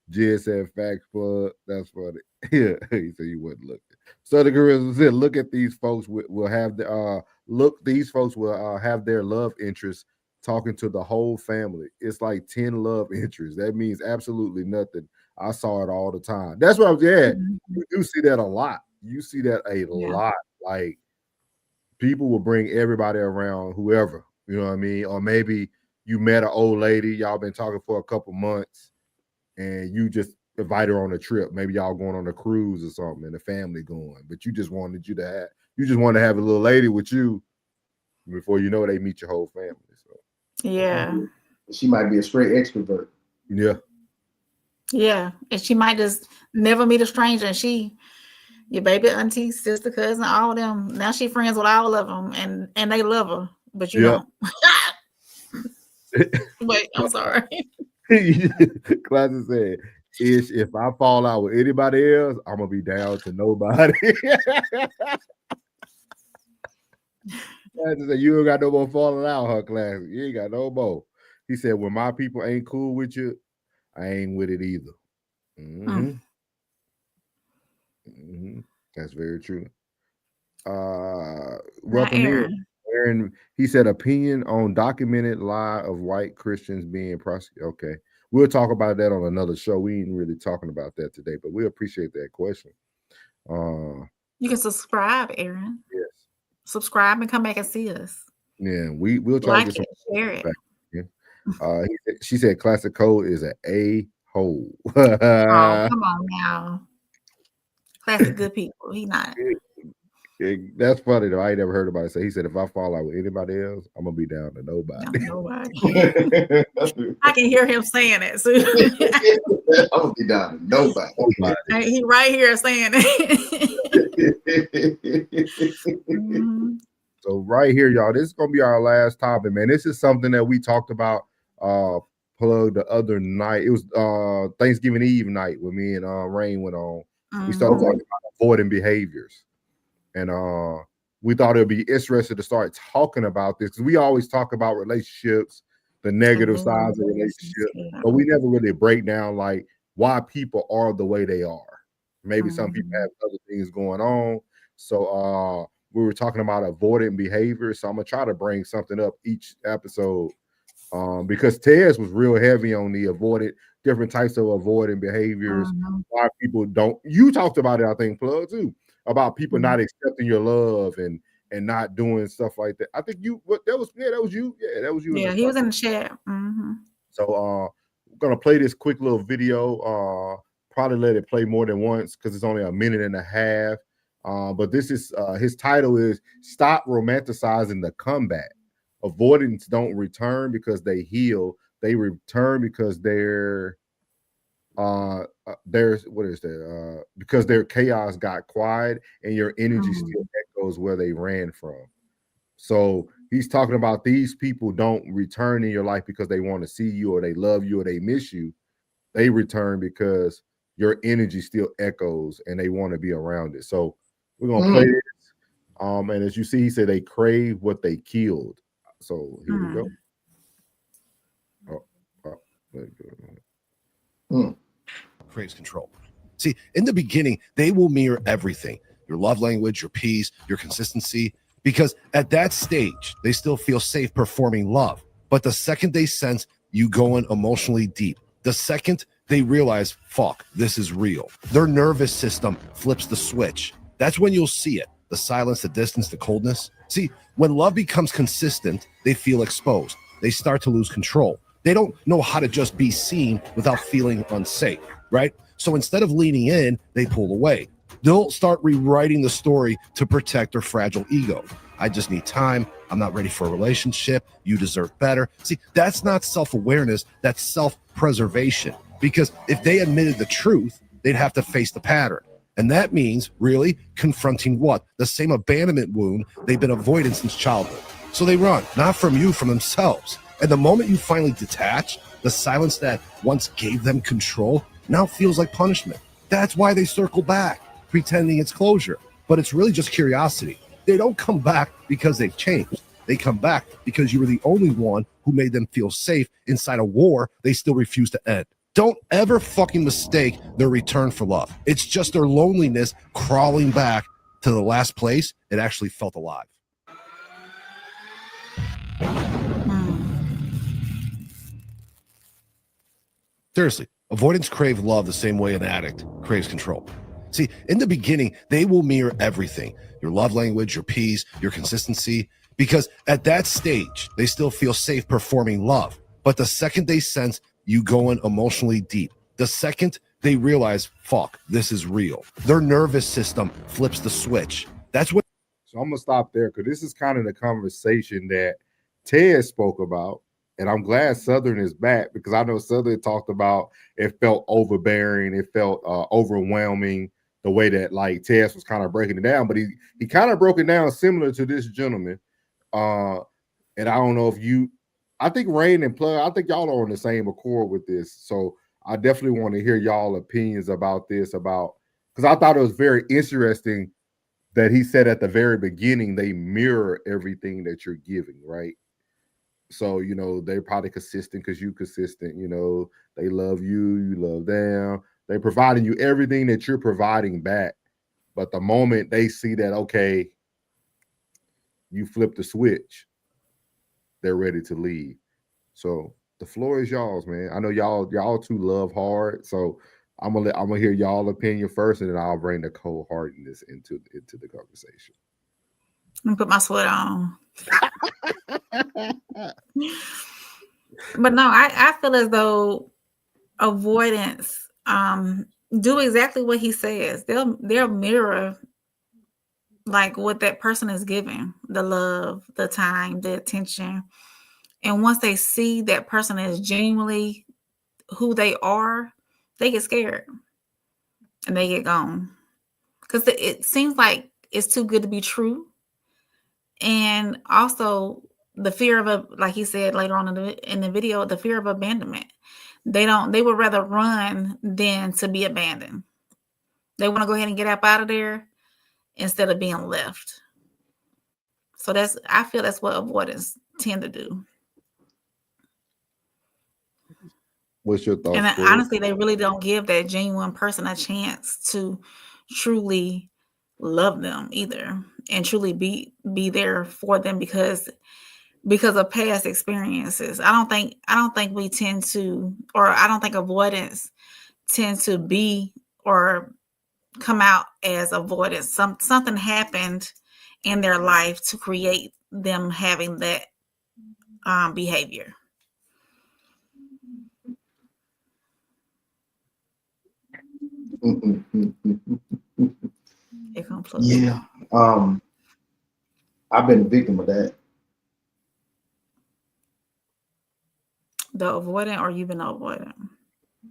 Jed said facts plug. That's funny. Yeah, he said you wouldn't look. So the Charisma said, look at these folks will have the these folks will have their love interests talking to the whole family. It's like 10 love interests. That means absolutely nothing. I saw it all the time. That's what I'm saying. You do see that a lot. You see that a lot. Like people will bring everybody around, whoever, you know what I mean? Or maybe you met an old lady, y'all been talking for a couple months, and you just invite her on a trip. Maybe y'all going on a cruise or something, and the family going. But you just wanted to have a little lady with you. Before you know it, they meet your whole family. So yeah, she might be a straight extrovert. Yeah, and she might just never meet a stranger. And your baby auntie, sister, cousin, all of them. Now she friends with all of them, and they love her, but you don't. Wait, I'm sorry. Classic said, if I fall out with anybody else, I'm gonna be down to nobody. You ain't got no more falling out, her class. You ain't got no more. He said, when my people ain't cool with you, I ain't with it either. That's very true. Aaron, he said, opinion on documented lie of white Christians being prosecuted. Okay. We'll talk about that on another show. We ain't really talking about that today, but we appreciate that question. You can subscribe, Aaron. Yes. Subscribe and come back and see us. Yeah, we'll try to get share it. She said classic code is an a-hole. Oh, come on now. Classic good people. He not. That's funny though. I ain't never heard about it. So he said, if I fall out with anybody else, I'm gonna be down to nobody. I can hear him saying it. So. I'm gonna be down to nobody. He right here saying it. So right here, y'all, this is gonna be our last topic, man. This is something that we talked about plug the other night. It was Thanksgiving Eve night when me and Rain went on. We started talking about avoiding behaviors. And we thought it would be interesting to start talking about this because we always talk about relationships, the negative sides of relationships, but we never really break down like why people are the way they are. Maybe some people have other things going on. So we were talking about avoidant behavior. So I'm gonna try to bring something up each episode because Tez was real heavy on the different types of avoidant behaviors. Why people don't. You talked about it, I think, Plug too. About people not accepting your love and not doing stuff like that. I think that was you. Yeah, that was you. Yeah, he was in the chat. So we're gonna play this quick little video. Probably let it play more than once because it's only a minute and a half. But this is his title is Stop Romanticizing the Comeback. Avoidance don't return because they heal. They return because because their chaos got quiet and your energy still echoes where they ran from. So he's talking about these people don't return in your life because they want to see you or they love you or they miss you. They return because your energy still echoes and they want to be around it. So we're gonna play this. And as you see, he said they crave what they killed. So here we go. Craves control. See, in the beginning, they will mirror everything: your love language, your peace, your consistency, because at that stage, they still feel safe performing love. But the second they sense you going emotionally deep, the second they realize, fuck, this is real, their nervous system flips the switch. That's when you'll see it. The silence, the distance, the coldness. See, when love becomes consistent, they feel exposed. They start to lose control. They don't know how to just be seen without feeling unsafe, right? So instead of leaning in, they pull away. They'll start rewriting the story to protect their fragile ego. I just need time. I'm not ready for a relationship. You deserve better. See, that's not self-awareness. That's self-preservation. Because if they admitted the truth, they'd have to face the pattern. And that means really confronting what? The same abandonment wound they've been avoiding since childhood. So they run, not from you, from themselves. And the moment you finally detach, the silence that once gave them control now feels like punishment. That's why they circle back, pretending it's closure. But it's really just curiosity. They don't come back because they've changed. They come back because you were the only one who made them feel safe inside a war they still refuse to end. Don't ever fucking mistake their return for love. It's just their loneliness crawling back to the last place it actually felt alive. Seriously, avoidance crave love the same way an addict craves control. See, in the beginning, they will mirror everything: your love language, your peace, your consistency, because at that stage, they still feel safe performing love. But the second they sense you going emotionally deep, the second they realize, fuck, this is real, their nervous system flips the switch. That's what. So I'm gonna stop there because this is kind of the conversation that Ted spoke about, and I'm glad Southern is back because I know Southern talked about it felt overbearing, it felt overwhelming, the way that like Ted was kind of breaking it down, but he kind of broke it down similar to this gentleman. And I don't know if I think Rain and Plug, I think y'all are on the same accord with this. So I definitely want to hear y'all opinions about this, because I thought it was very interesting that he said at the very beginning, they mirror everything that you're giving, right? So, you know, they're probably consistent because you consistent, you know, they love you, you love them. They're providing you everything that you're providing back. But the moment they see that, okay, you flip the switch, they're ready to leave. So the floor is y'all's, man. I know y'all two love hard. So I'm gonna hear y'all opinion first, and then I'll bring the cold hardness into the conversation. Let me put my sweater on. But no, I feel as though avoidance do exactly what he says. They'll mirror like what that person is giving, the love, the time, the attention. And once they see that person is genuinely who they are, they get scared and they get gone. Because it seems like it's too good to be true. And also the fear of like he said later on in the video, the fear of abandonment. They would rather run than to be abandoned. They want to go ahead and get up out of there instead of being left. So I feel that's what avoidance tend to do. What's your thoughts? And honestly, they really don't give that genuine person a chance to truly love them either, and truly be there for them because of past experiences. I don't think we tend to, or I don't think avoidance tends to be or come out as avoidance. Something happened in their life to create them having that behavior. Yeah. I've been a victim of that. The avoidant, or you've been avoidant?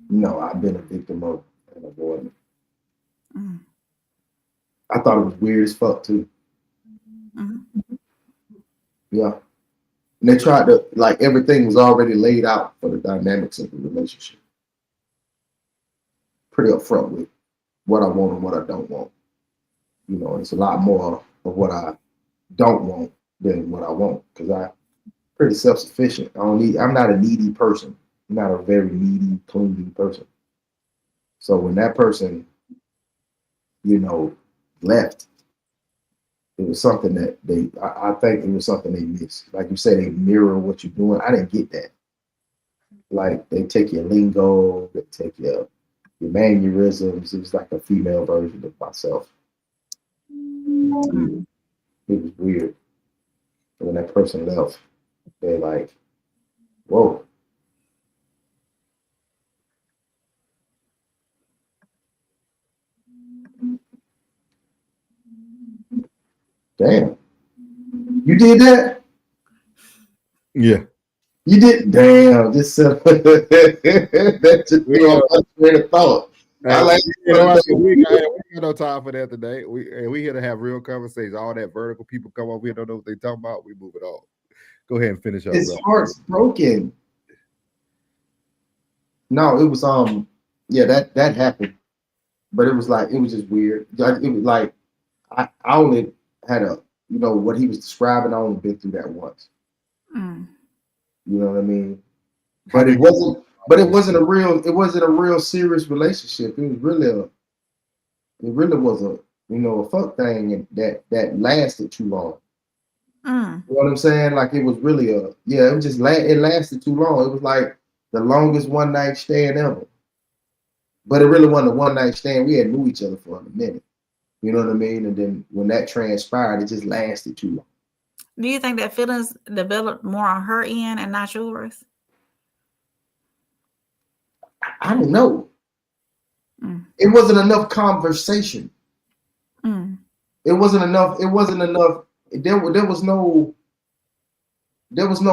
No, I've been a victim of an avoidant. I thought it was weird as fuck too. Yeah. And they tried to, like, everything was already laid out for the dynamics of the relationship. Pretty upfront with what I want and what I don't want. You know, it's a lot more of what I don't want than what I want, because I'm pretty self-sufficient. I'm not a needy person. I'm not a very needy, clingy person. So when that person, you know, left, it was something that I think it was something they missed. Like you said, they mirror what you're doing. I didn't get that. Like, they take your lingo, they take your mannerisms. It was like a female version of myself. It was weird. And when that person left, they're like, whoa. Damn. You did that? Yeah. You did? Damn. Just that just threw off my train of thought. I like we got no time for that today. We here to have real conversations. All that vertical people come over here, don't know what they talking about. We move it on. Go ahead and finish up. His heart's broken. No, it was yeah, that happened. But it was just weird. It was like I only had what he was describing. I only been through that once. You know what I mean? But it wasn't a real serious relationship. It really was a fuck thing that lasted too long. You know what I'm saying? Like, it was really it lasted too long. It was like the longest one night stand ever. But it really wasn't a one night stand. We had knew each other for a minute. You know what I mean? And then when that transpired, it just lasted too long. Do you think that feelings developed more on her end and not yours? I don't know. It wasn't enough conversation. It wasn't enough. There was no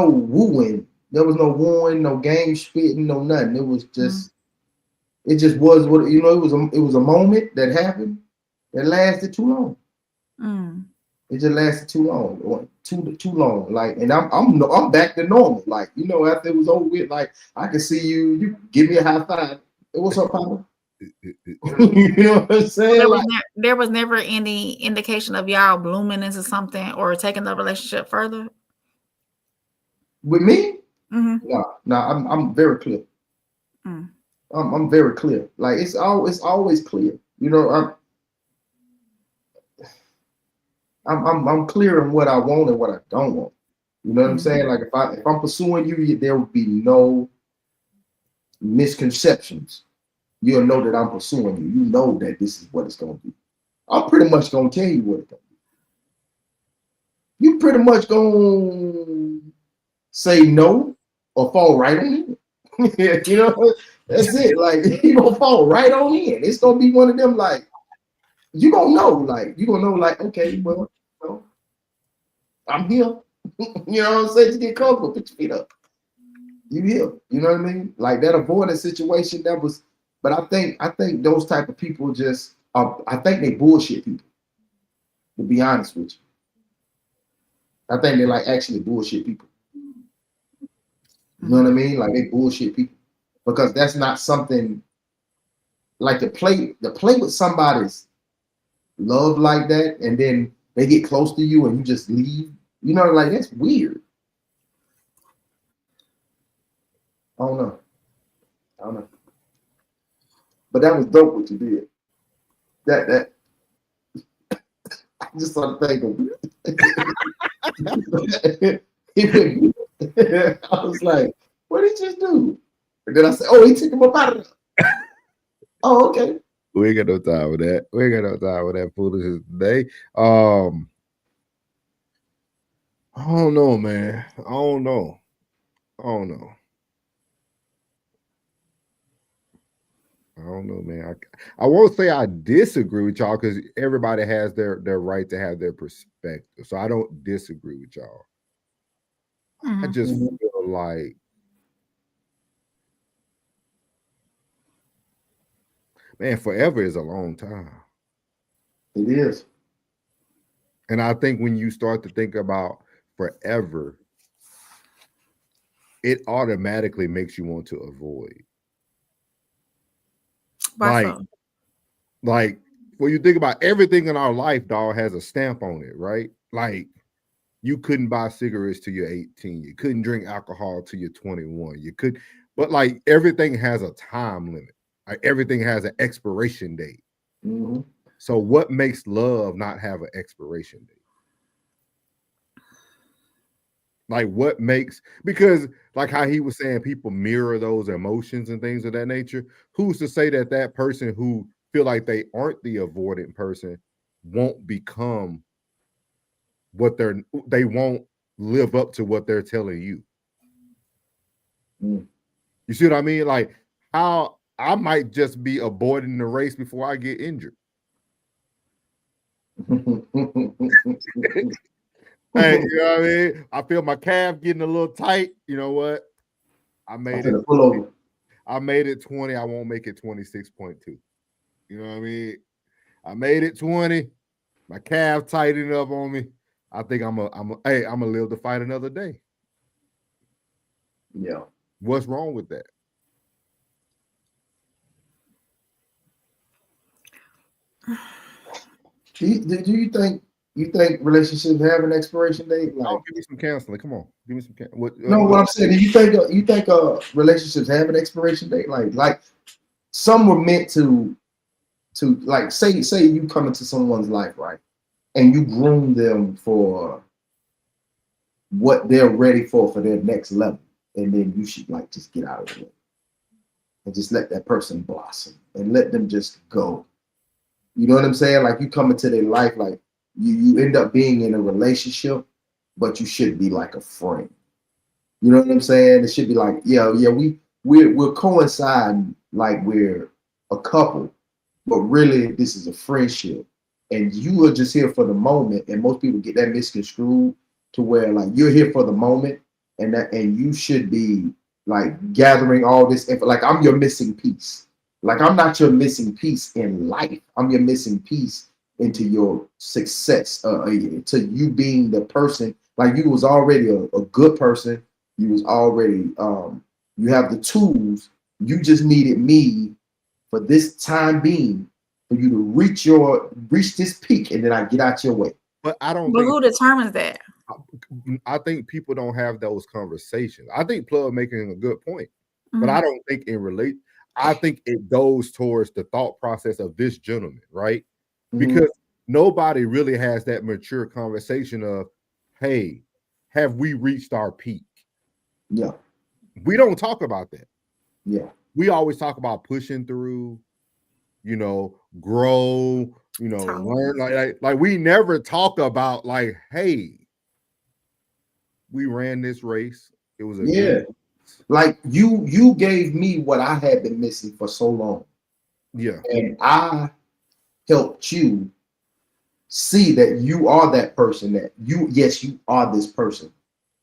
wooing. There was no wooing, no game spitting, no nothing. It was just it just was what it was a moment that happened that lasted too long. It just lasted too long. Too long. Like, and I'm back to normal. Like, after it was over with, like, I could see you give me a high five. Hey, what's up, Papa? You know what I'm saying? There was never any indication of y'all blooming into something or taking the relationship further. With me? Mm-hmm. No, I'm very clear. I'm very clear. Like it's always clear. You know, I'm clear on what I want and what I don't want. You know what I'm saying? Like if I'm pursuing you, there will be no misconceptions. You'll know that I'm pursuing you. You know that this is what it's gonna be. I'm pretty much gonna tell you what it's gonna be. You pretty much gonna say no or fall right on in. You know, that's it. Like you gonna fall right on in. It's gonna be one of them. Like you gonna know. Like you gonna know. Like okay, well, I'm here. You know what I'm saying? Just get comfortable. Put your feet up. You here. You know what I mean? Like that avoidance situation. That was. But I think those type of people just. I think they bullshit people. To be honest with you. I think they like actually bullshit people. You know what I mean? Like they bullshit people because that's not something like to play with somebody's love like that, and then they get close to you and you just leave. You know, like that's weird. I don't know. But that was dope what you did. That I just started thinking. I was like, what did he just do? And then I said, oh, he took him up out of there. Oh, okay. We ain't got no time with that. We ain't got no time with that foolishness today. I don't know, man. I don't know. Man. I won't say I disagree with y'all because everybody has their right to have their perspective. So I don't disagree with y'all. I just feel like, man, forever is a long time. It is. And I think when you start to think about forever, it automatically makes you want to avoid. Like when you think about everything in our life, dog, has a stamp on it, right? Like you couldn't buy cigarettes till you're 18. You couldn't drink alcohol till you're 21. You could, but like everything has a time limit. Like everything has an expiration date. So what makes love not have an expiration date? Like what makes, because like how he was saying people mirror those emotions and things of that nature. Who's to say that that person who feel like they aren't the avoidant person won't become what they won't live up to what they're telling you? You see what I mean? Like how I might just be avoiding the race before I get injured. Hey, you know what I mean? I feel my calf getting a little tight. You know what? I made it 20. I made it 20. I won't make it 26.2. You know what I mean? I made it 20. My calf tightened up on me. I think I'm gonna live to fight another day. Yeah. What's wrong with that? Do you think relationships have an expiration date? Like, give me some counseling. Come on, give me some. What I'm saying, do you think relationships have an expiration date? Like some were meant to like say you come into someone's life, right, and you groom them for what they're ready for their next level, and then you should like just get out of it and just let that person blossom and let them just go. You know what I'm saying? Like you come into their life, like you end up being in a relationship, but you should be like a friend. You know what I'm saying? It should be like, we're coinciding like we're a couple, but really this is a friendship. And you are just here for the moment. And most people get that misconstrued to where like you're here for the moment and you should be like gathering all this info. Like I'm your missing piece. Like I'm not your missing piece in life. I'm your missing piece into your success, to you being the person. Like you was already a good person. You was already, you have the tools. You just needed me for this time being, for you to reach this peak, and then I get out your way. But I don't But think who determines that? I think people don't have those conversations. I think Plug making a good point, but I don't think I think it goes towards the thought process of this gentleman, right? Because nobody really has that mature conversation of, hey, have we reached our peak? Yeah. We don't talk about that. Yeah. We always talk about pushing through, grow, learn. Like we never talk about like, hey, we ran this race. It was a good. Like you gave me what I had been missing for so long. Yeah. And I helped you see that you are that person, that you are this person.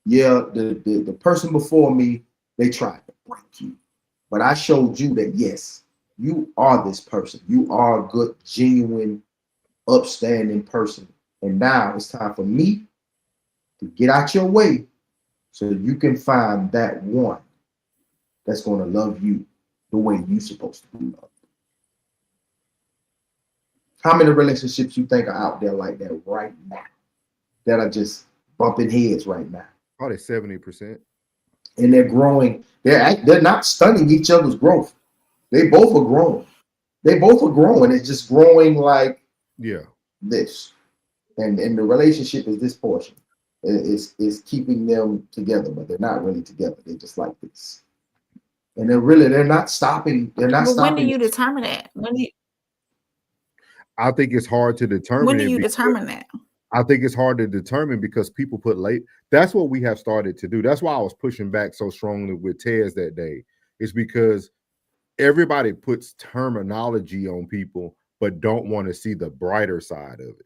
Yeah, the person before me, they tried to break you. But I showed you that yes, you are this person. You are a good, genuine, upstanding person. And now it's time for me to get out your way so you can find that one that's going to love you the way you're supposed to be loved. How many relationships you think are out there like that right now that are just bumping heads right now? Probably 70%. And they're growing. They're not stunning each other's growth. They both are growing. It's just growing like this. And the relationship is this portion. Is keeping them together, but they're not really together. They're just like this. And they're not stopping. They're not stopping. When do you determine that? I think it's hard to determine. When do you determine that? I think it's hard to determine because people put that's what we have started to do. That's why I was pushing back so strongly with Tez that day. It's because everybody puts terminology on people, but don't want to see the brighter side of it.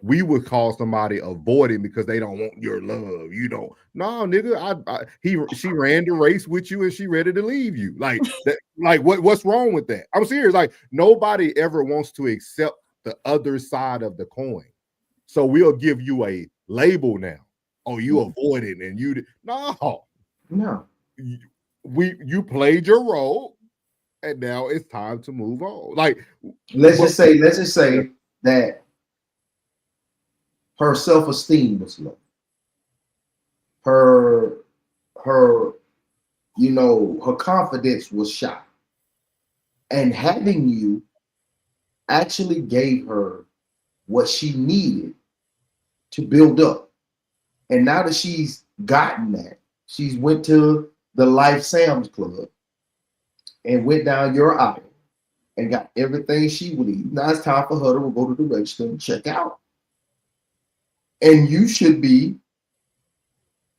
We would call somebody avoiding because they don't want your love. You don't. No, nigga. She ran the race with you and she ready to leave you. Like that. Like what's wrong with that? I'm serious. Like nobody ever wants to accept the other side of the coin. So we'll give you a label now. Oh, you avoided and you no. You played your role, and now it's time to move on. Like let's just say that her self-esteem was low. Her confidence was shot. And having you actually gave her what she needed to build up. And now that she's gotten that, she's went to the Life Sam's Club and went down your aisle and got everything she would need. Now it's time for her to go to the register and check out. And you should be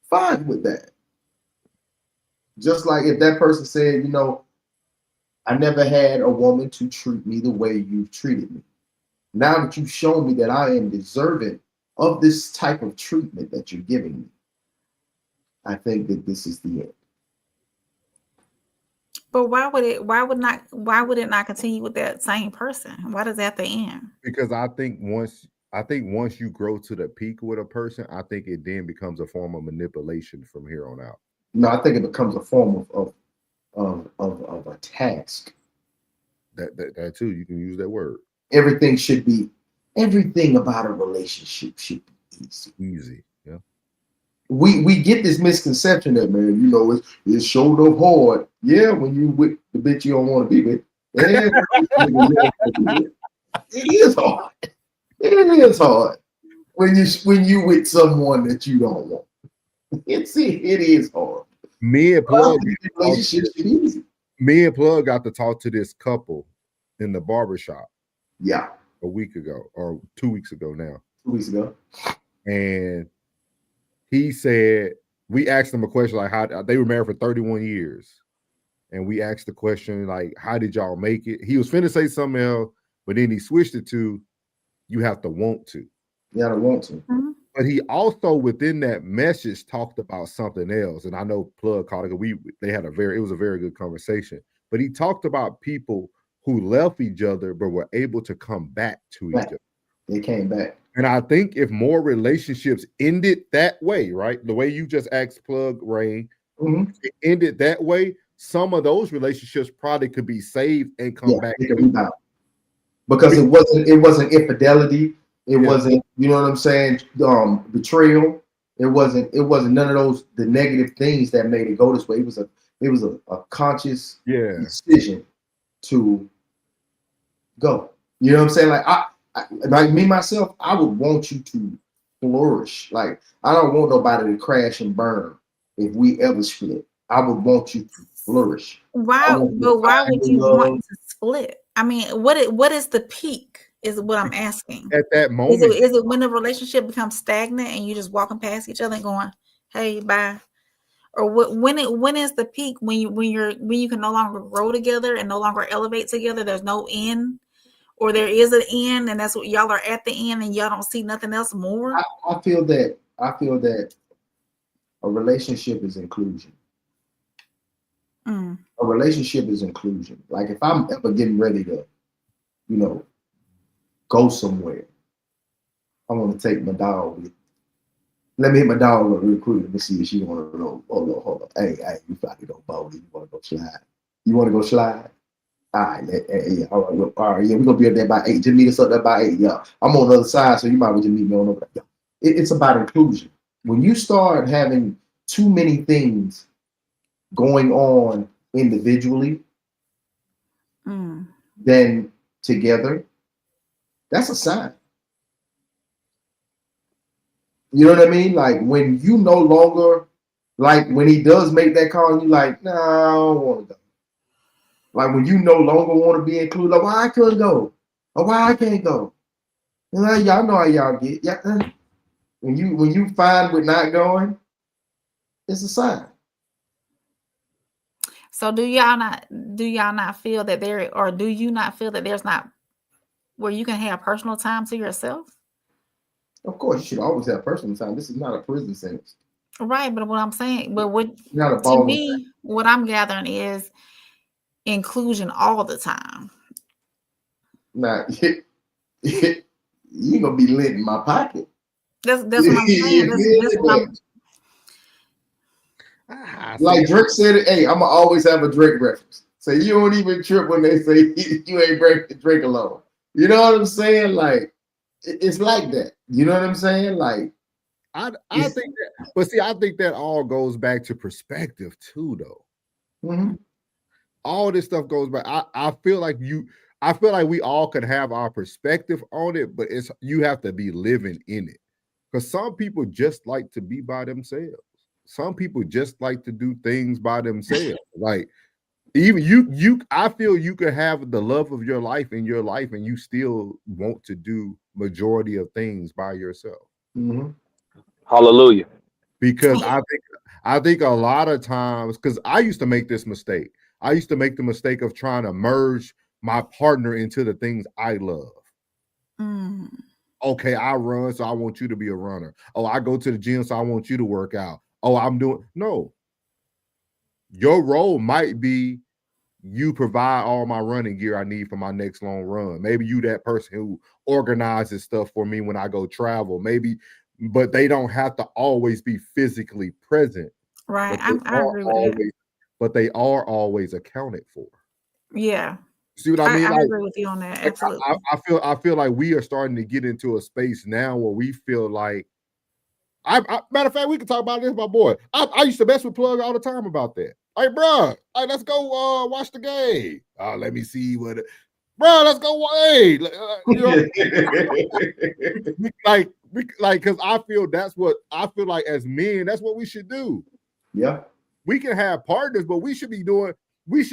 fine with that. Just like if that person said, I never had a woman to treat me the way you've treated me. Now that you've shown me that I am deserving of this type of treatment that you're giving me, I think that this is the end. But why would it not continue with that same person? Why does that have to end? Because I think once you grow to the peak with a person, I think it then becomes a form of manipulation from here on out. No, I think it becomes a form of a task. That too, you can use that word. Everything about a relationship should be easy. Easy, yeah. We get this misconception that, man, it's showed up hard. Yeah, when you with the bitch you don't want to be with. It is hard. It is hard when you with someone that you don't want. It is hard. Me and Plug got to talk to this couple in the barbershop. Yeah. A week ago or 2 weeks ago now. 2 weeks ago. And he said, we asked him a question like how they were married for 31 years. And we asked the question like, how did y'all make it? He was finna say something else, but then he switched it to, you have to want to. You gotta want to. Mm-hmm. But he also within that message talked about something else. And I know Plug called it. It was a very good conversation. But he talked about people who left each other but were able to come back to each other. They came back. And I think if more relationships ended that way, right? The way you just asked Plug, Rain, it ended that way, some of those relationships probably could be saved and come back. They can rebound. Because it wasn't infidelity. It wasn't, you know what I'm saying, betrayal. It wasn't none of those the negative things that made it go this way. It was a conscious decision to go. You know what I'm saying? Like I like me myself, I would want you to flourish. Like I don't want nobody to crash and burn if we ever split. I would want you to flourish. Why? But why would you want to split? I mean, what is the peak? Is what I'm asking. At that moment, is it when the relationship becomes stagnant and you just walking past each other and going, "Hey, bye," or when is the peak when you can no longer grow together and no longer elevate together? There's no end, or there is an end, and that's what y'all are at the end, and y'all don't see nothing else more. I feel that a relationship is inclusion. A relationship is inclusion. Like if I'm ever getting ready to, you know, go somewhere, I want to take my dog with. Let me hit my dog real quick. Let me see if she want to go. Hold on. Hey, you probably don't bowling. You want to go slide? You want to go slide? All right, yeah, all right, yeah. We're gonna be up there by 8. Just meet us up there by 8. Yeah, I'm on the other side, so you might as well just meet me on over there. Yeah. It's about inclusion. When you start having too many things going on individually, then together, that's a sign. You know what I mean? Like when you no longer, like when he does make that call, and you like, nah, I don't want to go. Like when you no longer want to be included, like why I couldn't go, or why I can't go. Y'all know how y'all get. Yeah. When you find with not going, it's a sign. So do y'all not feel that there, or do you not feel that there's not where you can have personal time to yourself? Of course, you should always have personal time. This is not a prison sentence. Right, but what I'm saying, but what not a to me, what I'm gathering is inclusion all the time. Nah, you gonna be lit in my pocket. That's what I'm saying. That's what like Drake said it, hey, I'ma always have a Drake reference. So you don't even trip when they say you ain't breaking Drake alone. You know what I'm saying? Like it's like that. You know what I'm saying? Like I think that, but see, I think that all goes back to perspective too, though. All this stuff goes back. I feel like we all could have our perspective on it, but it's you have to be living in it. Because some people just like to be by themselves. Some people just like to do things by themselves. Like even you I feel you could have the love of your life in your life and you still want to do majority of things by yourself. Hallelujah. Because I think a lot of times, because I used to make this mistake. I used to make the mistake of trying to merge my partner into the things I love. Okay, I run, so I want you to be a runner. Oh, I go to the gym, so I want you to work out. Oh, no. Your role might be you provide all my running gear I need for my next long run. Maybe you that person who organizes stuff for me when I go travel. Maybe, but they don't have to always be physically present. Right, I agree with that. But they are always accounted for. Yeah. See what I mean? I agree with you on that. Absolutely. I feel like we are starting to get into a space now where we feel like matter of fact, we can talk about this, my boy. I used to mess with Plug all the time about that. Like, bro, like, let's go watch the game. Let me see what bro, let's go. Hey, you know, like, because I feel like as men, that's what we should do. Yeah. We can have partners, but we should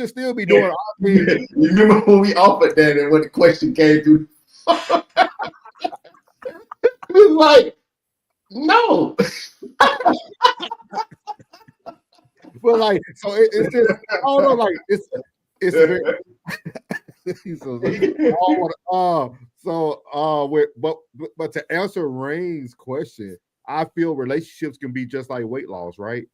still be doing our thing. You remember when we offered that and when the question came through? It was like, no. But like, so it's just, I don't know, like it's very but to answer Rain's question, I feel relationships can be just like weight loss, right?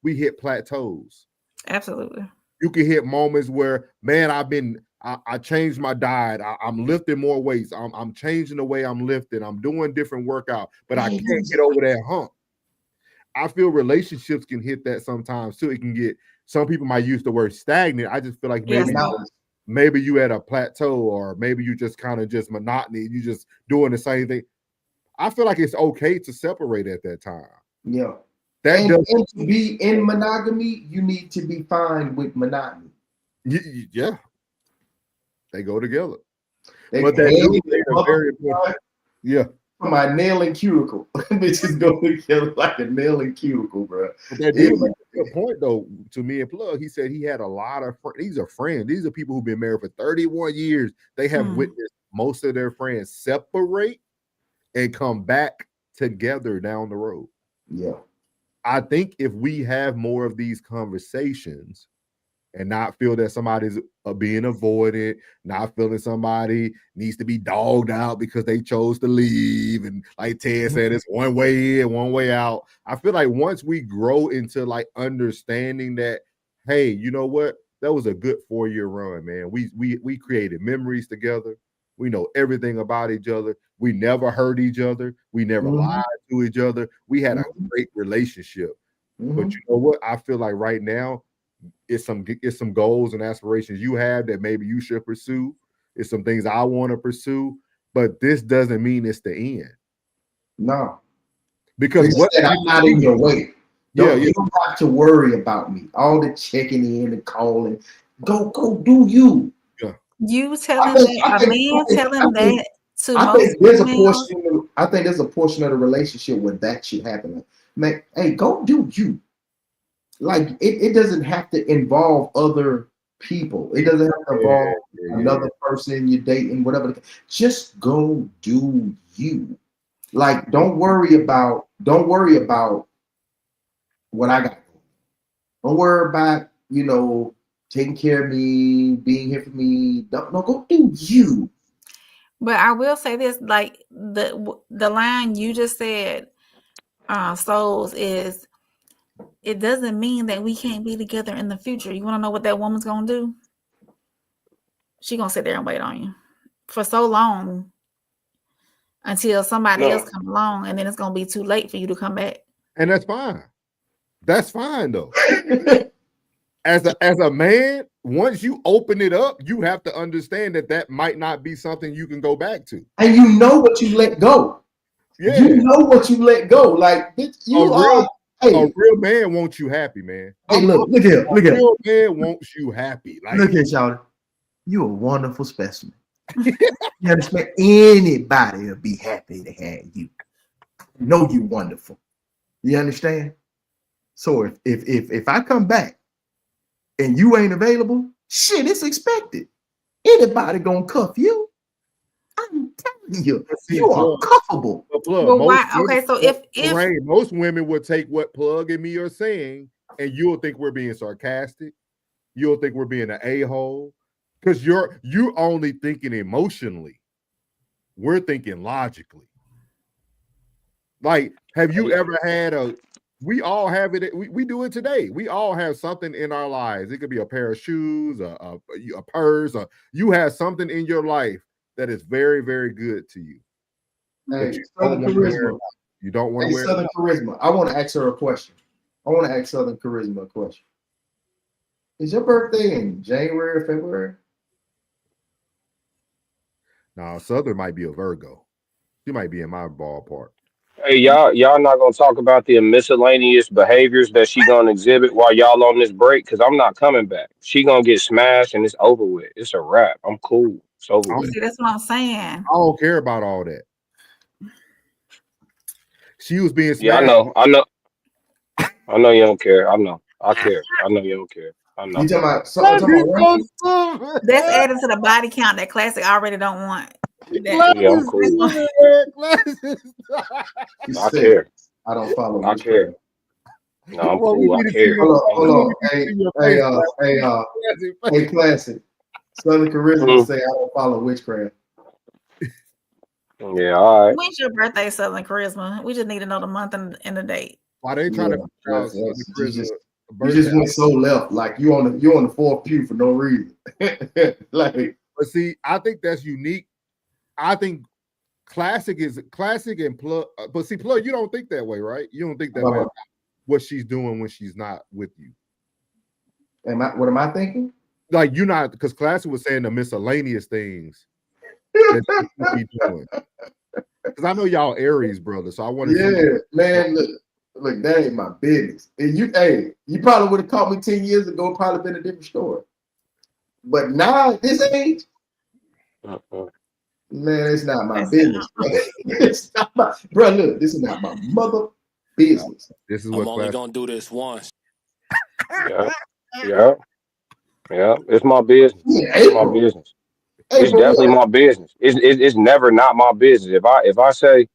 We hit plateaus. Absolutely. You can hit moments where, man, I changed my diet. I'm lifting more weights. I'm changing the way I'm lifting. I'm doing different workout, but I can't get over that hump. I feel relationships can hit that sometimes too. It can get, some people might use the word stagnant. I just feel like maybe you at a plateau, or maybe you just kind of just monotony. You just doing the same thing. I feel like it's okay to separate at that time. Yeah. And to be in monogamy, you need to be fine with monogamy. Yeah. They go together. But that very important. Yeah. For my nail and cuticle. Bitches go together like a nail and cuticle, bro. But that did make a good point though to me and Plug. He said he had a lot of friends. These are friends. These are people who've been married for 31 years. They have witnessed most of their friends separate and come back together down the road. Yeah. I think if we have more of these conversations and not feel that somebody's being avoided, not feeling somebody needs to be dogged out because they chose to leave, and like Ted said, it's one way in, one way out. I feel like once we grow into like understanding that, hey, you know what, that was a good 4-year run, man. We created memories together. We know everything about each other. We never hurt each other. We never lied to each other. We had a great relationship. But you know what? I feel like right now, it's some goals and aspirations you have that maybe you should pursue. It's some things I want to pursue, but this doesn't mean it's the end. No, because I'm not in your way. You don't have to worry about me. All the checking in and calling. Go do you. Yeah. You telling a man telling that to most females? I think there's a portion of the relationship where that should happen. Man, hey, go do you. Like it doesn't have to involve other people. It doesn't have to involve another person you're dating, whatever. Just go do you. Like, don't worry about what I got. Don't worry about, taking care of me, being here for me. Don't go do you. But I will say this, like the line you just said, souls, is it doesn't mean that we can't be together in the future. You want to know what that woman's gonna do? She gonna sit there and wait on you for so long until somebody else come along, and then it's gonna be too late for you to come back. And that's fine. That's fine though. As a man, once you open it up, you have to understand that might not be something you can go back to. And you know what you let go. Yeah. You know what you let go. Like, bitch, a real man wants you happy, man. Hey, look here. A real man wants you happy. Like, look at y'all. You a wonderful specimen. You understand? Anybody will be happy to have you. You know you wonderful. You understand? So if I come back and you ain't available, shit, it's expected. Anybody gonna cuff you? I'm telling you, you are cuffable. Well, why? Okay, so if most women would take what Plug and me are saying, and you'll think we're being sarcastic. You'll think we're being an a-hole. Because you're only thinking emotionally. We're thinking logically. Like, have you ever had we all have it, we do it today. We all have something in our lives. It could be a pair of shoes, a purse, or you have something in your life that is very, very good to you. Hey, Southern Charisma. You don't want to wear Southern Charisma. I want to ask her a question. I want to ask Southern Charisma a question. Is your birthday in January or February? No, Southern might be a Virgo. She might be in my ballpark. Hey, y'all not gonna talk about the miscellaneous behaviors that she gonna exhibit while y'all on this break? Because I'm not coming back. She gonna get smashed and it's over with. It's a wrap. I'm cool. It's over with. See, that's what I'm saying. I don't care about all that. She was being smashed. Yeah, I know you don't care. I know. I care. I know you don't care. I know. You talking about that's added to the body count that Classic already don't want. Yeah, I'm cool. I care. I don't follow. I care. No, I'm cool. I care. Hold on. Hey, Classic. Southern Charisma say I don't follow witchcraft. Yeah, all right. When's your birthday, Southern Charisma? We just need to know the month and the date. Why they trying to you just went so left, like you on the fourth pew for no reason. Like, but see, I think that's unique. I think classic and Plug, but see, Plug, you don't think that way, right? You don't think that way. what she's doing when she's not with you. What am I thinking? Like you're not, because Classy was saying the miscellaneous things that she could be doing. Because I know y'all Aries, brother, so I want to see. Man, look, that ain't my business. And you probably would have caught me 10 years ago, probably been a different story. But now at this age, man, it's not my business, bro. It's not my, bro, look, this is not my mother business. This is I'm only gonna do this once. Yeah. It's my business. It's my business. It's definitely my business. It's never not my business. If I say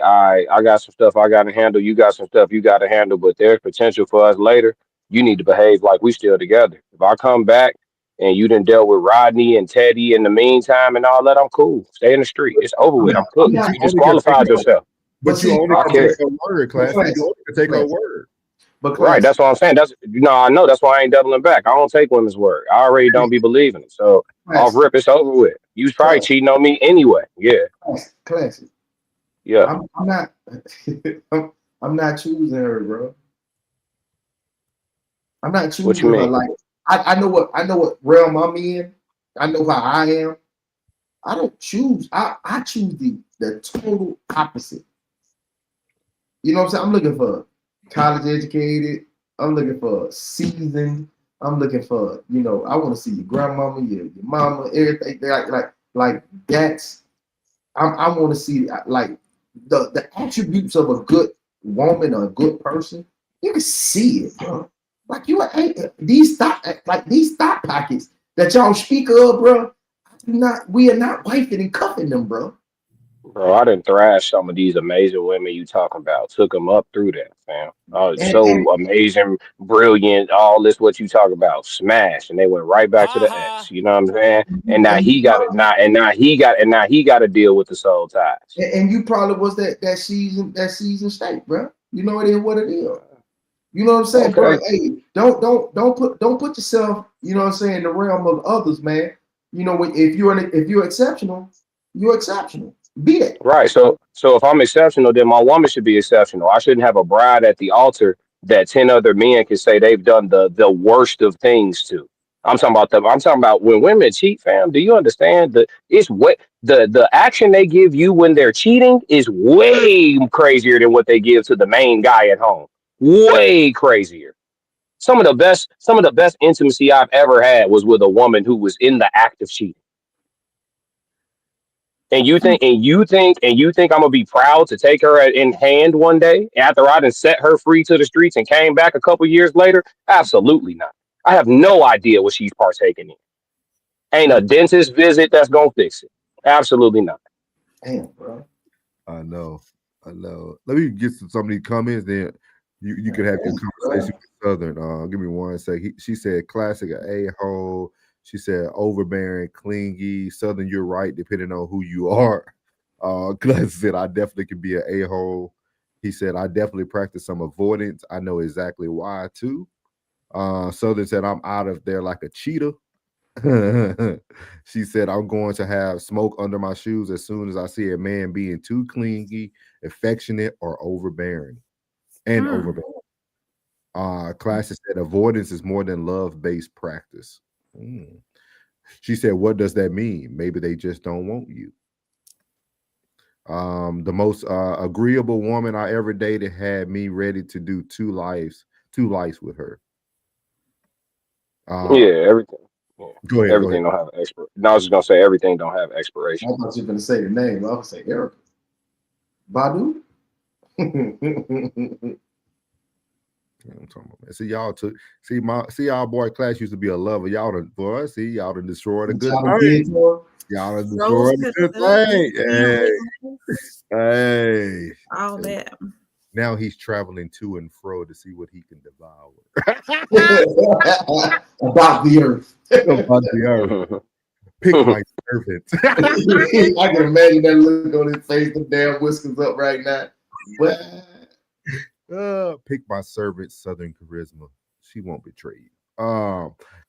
I got some stuff I gotta handle, you got some stuff you gotta handle, but there's potential for us later, you need to behave like we still together. If I come back and you done dealt with Rodney and Teddy in the meantime and all that, I'm cool. Stay in the street. It's over with. I'm cooked. You disqualified yourself. But you only can take her word, Classy. You only can take her word. Right, that's what I'm saying. I know that's why I ain't doubling back. I don't take women's word. I already don't be believing it. So off rip, it's over with. You was probably cheating on me anyway. Yeah. Classy. Yeah. I'm not I'm not choosing her, bro. I'm not choosing What you mean? her. Like I know what realm I'm in. I know how I am. I don't choose. I choose the total opposite. You know what I'm saying? I'm looking for college educated. I'm looking for seasoned. I'm looking for, I want to see your grandmama, your mama, everything. Like that's, I want to see like the attributes of a good woman or a good person. You can see it, bro. Like these thought pockets that y'all speak of, bro. We are not wifing and cuffing them, bro. Bro, I done thrashed some of these amazing women you talking about. Took them up through that, fam. So amazing, brilliant, all this what you talk about. Smash, and they went right back to the ex. You know what I'm saying? And now he got it. Now he got to deal with the soul ties. And you probably was that season state, bro. You know it is what it is. You know what I'm saying, bro? Hey, don't put yourself, you know what I'm saying, in the realm of others, man. You know, if you're exceptional, you're exceptional. Be that. Right. So if I'm exceptional, then my woman should be exceptional. I shouldn't have a bride at the altar that 10 other men can say they've done the worst of things to. I'm talking about when women cheat, fam. Do you understand that it's what the action they give you when they're cheating is way crazier than what they give to the main guy at home. Way crazier. Some of the best intimacy I've ever had was with a woman who was in the act of cheating. And you think I'm gonna be proud to take her in hand one day after I done set her free to the streets and came back a couple years later? Absolutely not. I have no idea what she's partaking in. Ain't a dentist visit that's gonna fix it. Absolutely not. Damn, bro. I know. Let me get some of these comments, then you can have your conversation with Southern. Give me one sec. She said classic a-hole. She said overbearing, clingy. Southern, you're right, depending on who you are. Classic said, I definitely can be an a-hole. He said, I definitely practice some avoidance. I know exactly why too. Southern said, I'm out of there like a cheetah. She said, I'm going to have smoke under my shoes as soon as I see a man being too clingy, affectionate, or overbearing. Overbearing. Classic said, avoidance is more than love-based practice. She said, what does that mean? Maybe they just don't want you. The most agreeable woman I ever dated had me ready to do two lives with her. Everything. Yeah. Go ahead. Everything don't have expiration. No, I was just gonna say everything don't have expiration. I thought you were gonna say the name. I was say Erica. Badu. I'm talking about, man. See y'all boy Class used to be a lover. Y'all done destroyed a good thing. Y'all done destroyed a good thing. Hey. All that. Now he's traveling to and fro to see what he can devour. About the earth. About the earth. Pick my servant. I can imagine that look on his face, the damn whiskers up right now. Pick my servant, Southern charisma. She won't betray you.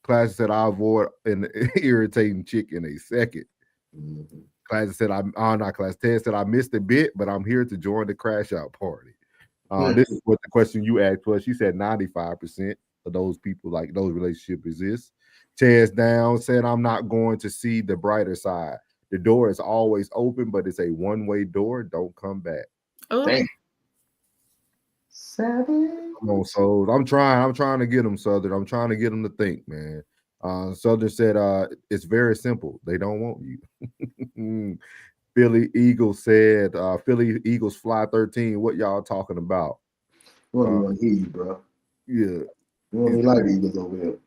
Class said I avoid an irritating chick in a second. Class said not Class 10 said I missed a bit, but I'm here to join the crash out party. This is what the question you asked was. She said 95% of those people, like those relationships exist. Tears down said, I'm not going to see the brighter side. The door is always open, but it's a one-way door. Don't come back. Oh, Savage. Come on, Souls. I'm trying to get them, Southern. I'm trying to get them to think, man. Southern said, it's very simple. They don't want you. Philly Eagles said, Philly Eagles fly 13. What y'all talking about? We don't want to hear you, bro. Yeah. We don't even like the Eagles over here.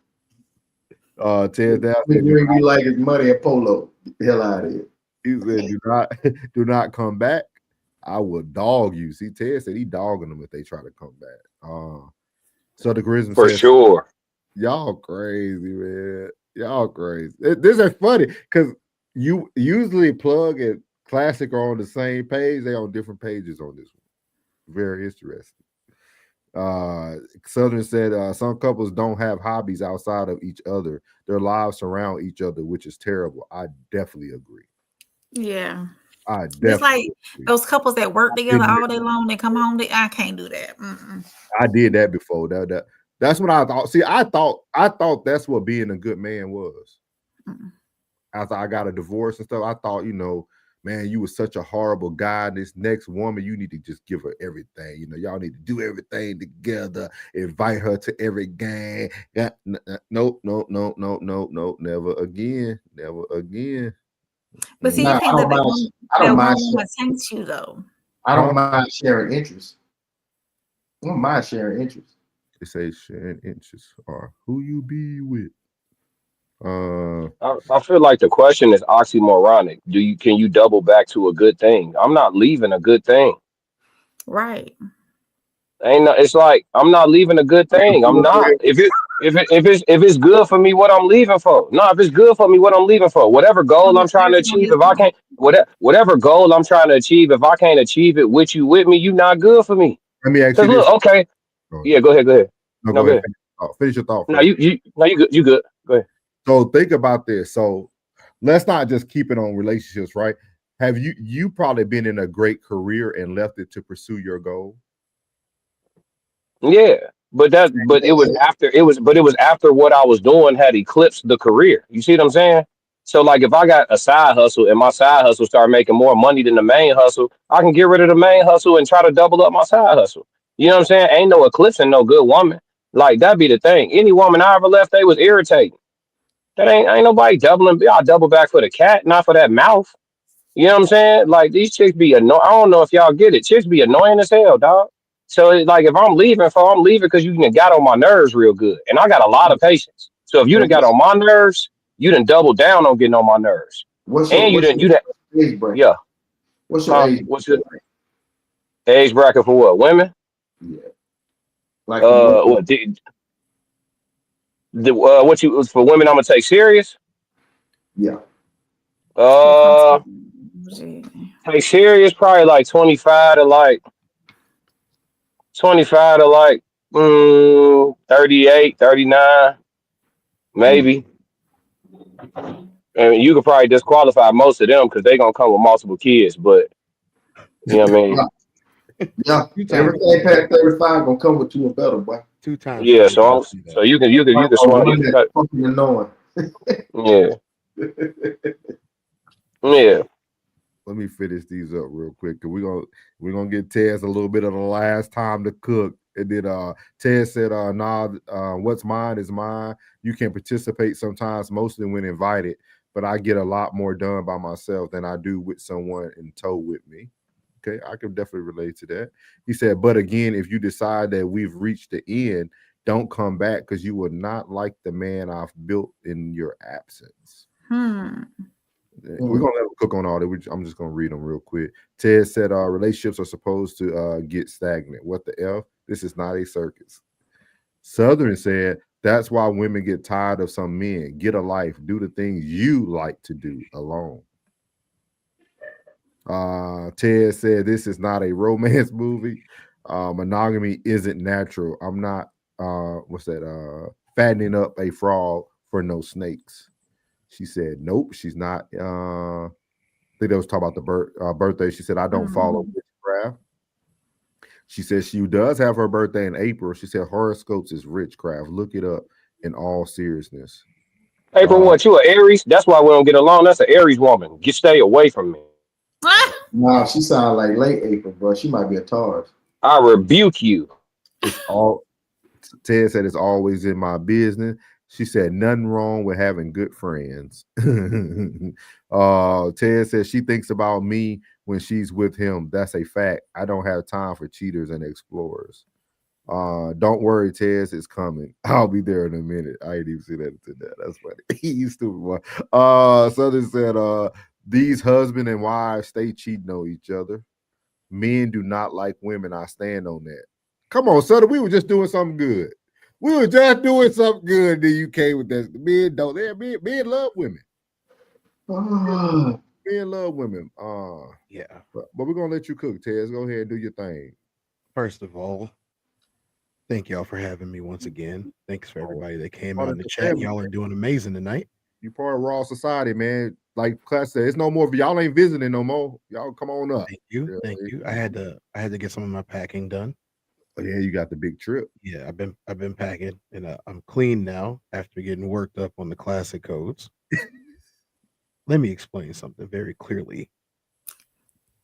Ted down We said, really like his money and polo. Get the hell out of here. he said, do not come back. I will dog you. See, Ted said he dogging them if they try to come back. So the Grizzlies For says, sure. y'all crazy, man. Y'all crazy. This is funny because you usually Plug and Classic are on the same page. They're on different pages on this one. Very interesting. Southern said some couples don't have hobbies outside of each other. Their lives surround each other, which is terrible. I definitely agree. yeah. I definitely It's like agree. those couples that work together all day long. They come home. I can't do that. I did that before. That's what I thought. See, I thought that's what being a good man was. After I got a divorce and stuff, I thought, man, you were such a horrible guy. This next woman, you need to just give her everything. Y'all need to do everything together. Invite her to every game. Nope, never again. Never again. But see, you can't let that woman tempt you, though. I don't mind sharing interests. I don't mind sharing interests. They say sharing interests are who you be with. I feel like the question is oxymoronic. Can you double back to a good thing? I'm not leaving a good thing. Right. It's like I'm not leaving a good thing. I'm not. If it's good for me, what I'm leaving for? No, if it's good for me, what I'm leaving for? Whatever goal I'm trying to achieve, if I can't, whatever goal I'm trying to achieve, if I can't achieve it with me, you not good for me. Let me ask Because you this. look, okay, yeah, go ahead. No, go ahead. Finish your thought. No, you good. You good. Go ahead. So think about this. So let's not just keep it on relationships, right? Have you probably been in a great career and left it to pursue your goal? Yeah, but it was after what I was doing had eclipsed the career. You see what I'm saying? So like if I got a side hustle and my side hustle started making more money than the main hustle, I can get rid of the main hustle and try to double up my side hustle. You know what I'm saying? Ain't no eclipsing no good woman. Like that be the thing. Any woman I ever left, they was irritating. That ain't nobody doubling. Y'all double back for the cat, not for that mouth. You know what I'm saying? Like these chicks be annoying. I don't know if y'all get it. Chicks be annoying as hell, dog. So it's like if I'm leaving because you done got on my nerves real good. And I got a lot of patience. So if you done got on my nerves, you done double down on getting on my nerves. What's your age bracket? Yeah. What's your age? What's your age bracket for what? Women? Yeah. Like what you for women I'm gonna take serious? Yeah. Take serious probably like 25 to like 38, 39, maybe. And you could probably disqualify most of them because they're gonna come with multiple kids, but you know what I mean? Yeah, everything past 35 gonna come with 2 or better, boy. 2 times. Yeah, so you can swing. Yeah. Yeah. Let me finish these up real quick because we're gonna get Tez a little bit of the last time to cook. And then Tez said, what's mine is mine. You can participate sometimes, mostly when invited, but I get a lot more done by myself than I do with someone in tow with me. Okay, I can definitely relate to that. He said, but again, if you decide that we've reached the end, don't come back because you will not like the man I've built in your absence. We're gonna let him cook on all that. I'm just gonna read them real quick. Ted said, relationships are supposed to get stagnant. What the F? This is not a circus. Southern said, that's why women get tired of some men. Get a life. Do the things you like to do alone. Ted said, this is not a romance movie. Monogamy isn't natural. I'm not fattening up a frog for no snakes. She said, nope, she's not. I think they was talking about the birthday. She said, I don't follow witchcraft. She says she does have her birthday in April. She said horoscopes is witchcraft. Look it up in all seriousness. April, what, you a Aries? That's why we don't get along. That's an Aries woman. Stay away from me. Nah, she sound like late April, bro. She might be a Taurus. I rebuke you. It's all Ted said it's always in my business. She said nothing wrong with having good friends. Ted said she thinks about me when she's with him. That's a fact. I don't have time for cheaters and explorers. Don't worry, Tez, it's coming. I'll be there in a minute. I didn't even see that until that. That's funny. You stupid one. Southern said, these husband and wives stay cheating on each other. Men do not like women. I stand on that. Come on, Southern. We were just doing something good. We were just doing something good. Then you came with that. Men don't. Men love women. Men love women. Yeah. But we're gonna let you cook, Tez. Go ahead and do your thing. First of all, thank y'all for having me once again. Thanks for everybody that came out in the chat. Y'all are doing amazing tonight. You part of Raw Society, man. Like Class said, it's no more. Y'all ain't visiting no more. Y'all come on up. Thank you. Thank you. I had to get some of my packing done. Oh yeah, you got the big trip. Yeah, I've been packing, and I'm clean now after getting worked up on the classic codes. Let me explain something very clearly.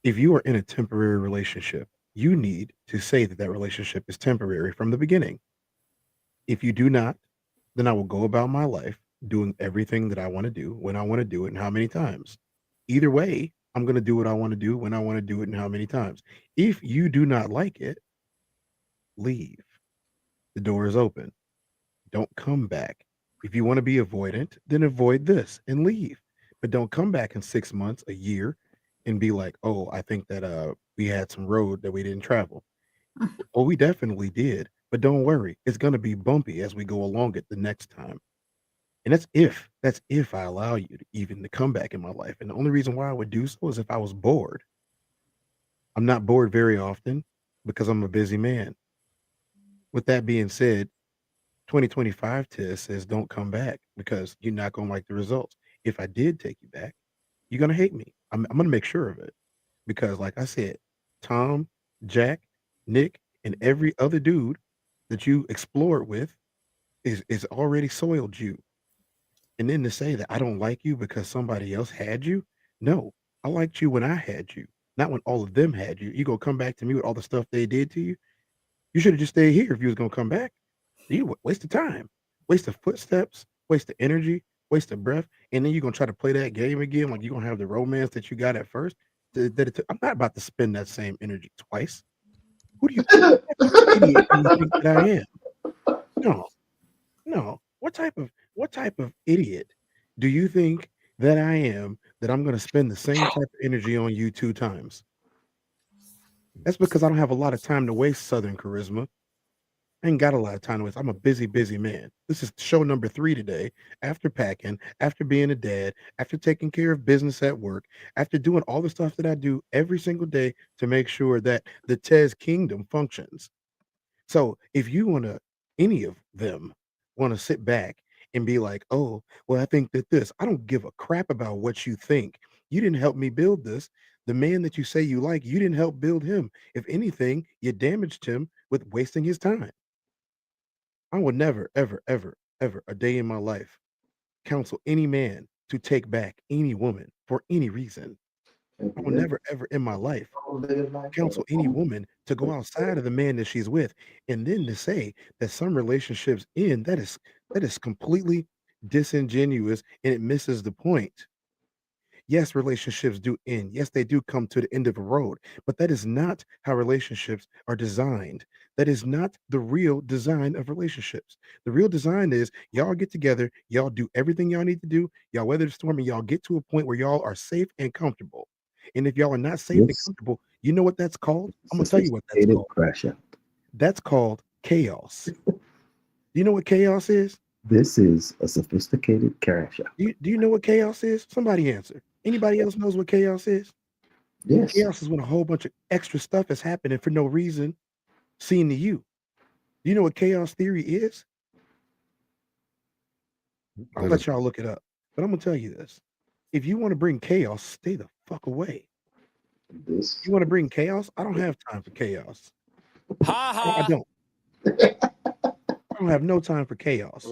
If you are in a temporary relationship, you need to say that that relationship is temporary from the beginning. If you do not, then I will go about my life doing everything that I want to do when I want to do it and how many times. Either way, I'm going to do what I want to do when I want to do it and how many times. If you do not like it, leave. The door is open. Don't come back. If you want to be avoidant, then avoid this and leave. But don't come back in 6 months, a year, and be like, oh, I think that we had some road that we didn't travel. Well, we definitely did. But don't worry, it's going to be bumpy as we go along it the next time. And that's if I allow you to even to come back in my life. And the only reason why I would do so is if I was bored. I'm not bored very often because I'm a busy man. With that being said, 2025 test says don't come back because you're not going to like the results. If I did take you back, you're going to hate me. I'm going to make sure of it because, like I said, Tom, Jack, Nick, and every other dude that you explored with is already soiled you. And then to say that I don't like you because somebody else had you, no, I liked you when I had you, not when all of them had you. You go come back to me with all the stuff they did to you. You should have just stayed here if you was gonna come back. You waste of time, waste of footsteps, waste of energy, waste of breath, and then you're gonna try to play that game again. Like you're gonna have the romance that you got at first. I'm not about to spend that same energy twice. Who do you think, idiot do you think that I am? No, no. What type of idiot do you think that I am that I'm gonna spend the same type of energy on you 2 times? That's because I don't have a lot of time to waste, Southern Charisma. I ain't got a lot of time to waste. I'm a busy, busy man. This is show number 3 today. After packing, after being a dad, after taking care of business at work, after doing all the stuff that I do every single day to make sure that the Tez Kingdom functions. So if you want to, any of them want to sit back and be like, oh, well, I think that this, I don't give a crap about what you think. You didn't help me build this. The man that you say you like, you didn't help build him. If anything, you damaged him with wasting his time. I would never, ever, ever, ever a day in my life counsel any man to take back any woman for any reason. I will never, ever in my life counsel any woman to go outside of the man that she's with. And then to say that some relationships end, that is completely disingenuous and it misses the point. Yes, relationships do end. Yes, they do come to the end of a road, but that is not how relationships are designed. That is not the real design of relationships. The real design is y'all get together, y'all do everything y'all need to do, y'all weather the storm, and y'all get to a point where y'all are safe and comfortable. And if y'all are not safe and Yes. comfortable, you know what that's called? I'm gonna tell you what that's Sophisticated called. crash out. That's called chaos. Do you know what chaos is? This is a sophisticated crash out. Do you know what chaos is? Somebody answer. Anybody else knows what chaos is? Yes. Chaos is when a whole bunch of extra stuff is happening for no reason, seen to you. Do you know what chaos theory is? I'll let y'all look it up. But I'm gonna tell you this. If you want to bring chaos, stay the fuck away. This You want to bring chaos? I don't have time for chaos. Ha I don't. I don't have no time for chaos.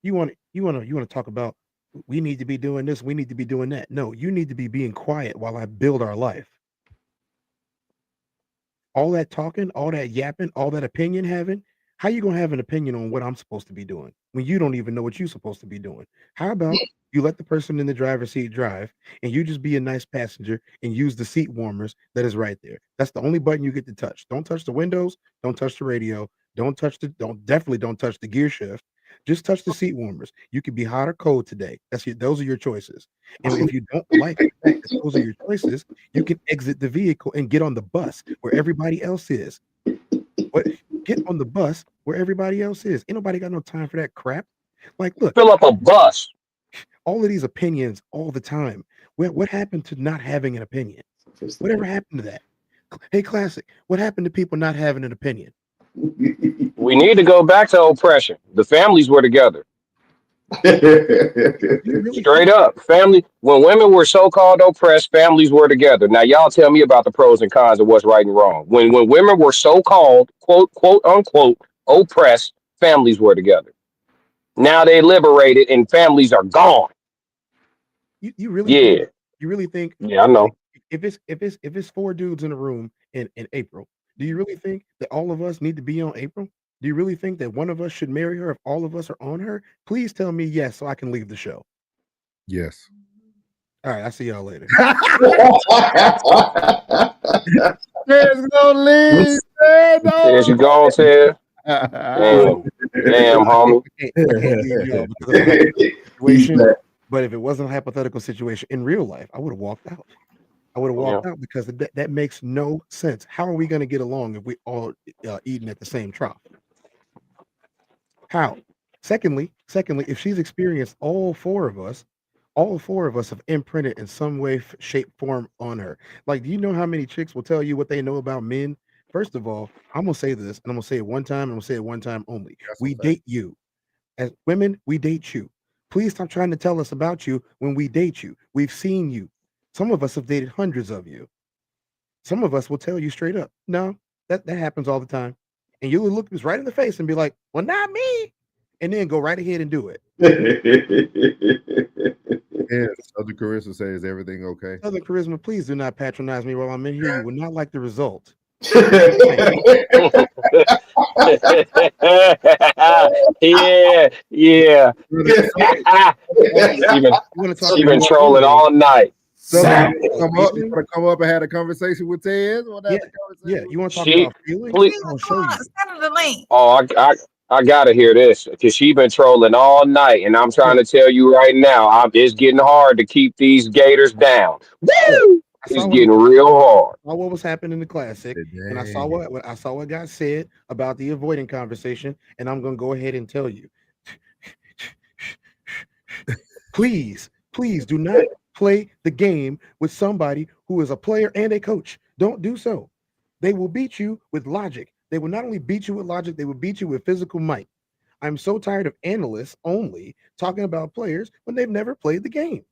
You want to talk about we need to be doing this, we need to be doing that. No, you need to be being quiet while I build our life. All that talking, all that yapping, all that opinion having, how you gonna have an opinion on what I'm supposed to be doing when you don't even know what you're supposed to be doing? How about you let the person in the driver's seat drive and you just be a nice passenger and use the seat warmers that is right there. That's the only button you get to touch. Don't touch the windows, don't touch the radio, definitely don't touch the gear shift. Just touch the seat warmers. You could be hot or cold today. Those are your choices. And if you don't like the fact that those are your choices, you can exit the vehicle and get on the bus where everybody else is. What? Get on the bus where everybody else is. Ain't nobody got no time for that crap. Like, look, Fill up a bus. all of these opinions all the time. What happened to not having an opinion? Whatever happened to that? Hey, Classic, what happened to people not having an opinion? We need to go back to oppression. The families were together. Straight up. Family, when women were so-called oppressed, families were together. Now y'all tell me about the pros and cons of what's right and wrong. When women were so-called, quote unquote, oppressed, families were together. Now they liberated and families are gone. You really Yeah. think, you really think Yeah, I know. if it's 4 dudes in a room in April, do you really think that all of us need to be on April? Do you really think that one of us should marry her if all of us are on her? Please tell me yes so I can leave the show. Yes. All right, I'll see y'all later. There's no leave. There you go, Ted. Damn, homie. I can't leave y'all because of a hypothetical situation. But if it wasn't a hypothetical situation in real life, I would have walked out. I would have walked out because that makes no sense. How are we going to get along if we all eating at the same trough? How? Secondly, if she's experienced all four of us have imprinted in some way, shape, form on her. Like, do you know how many chicks will tell you what they know about men? First of all, I'm gonna say this, and I'm gonna say it one time, and I'm gonna say it one time only. We date you. As women, we date you. Please stop trying to tell us about you when we date you. We've seen you. Some of us have dated hundreds of you. Some of us will tell you straight up, no, that happens all the time. And you'll look us right in the face and be like, well, not me. And then go right ahead and do it. Yes, Southern Carissa says everything okay. Southern Charisma, please do not patronize me while I'm in here. You will not like the result. yeah. She been trolling all night. You want to come up and have a conversation with Ted? Yeah. You want to talk about feelings? I'll show you. Send the link. Oh, I gotta hear this because she been trolling all night, and I'm trying to tell you right now, it's getting hard to keep these gators down. Woo! It's getting real hard. I saw what was happening in the classic, and I saw what got said about the avoiding conversation, and I'm gonna go ahead and tell you. Please do not play the game with somebody who is a player and a coach. Don't do so. They will beat you with logic. They will not only beat you with logic, they will beat you with physical might. I'm so tired of analysts only talking about players when they've never played the game.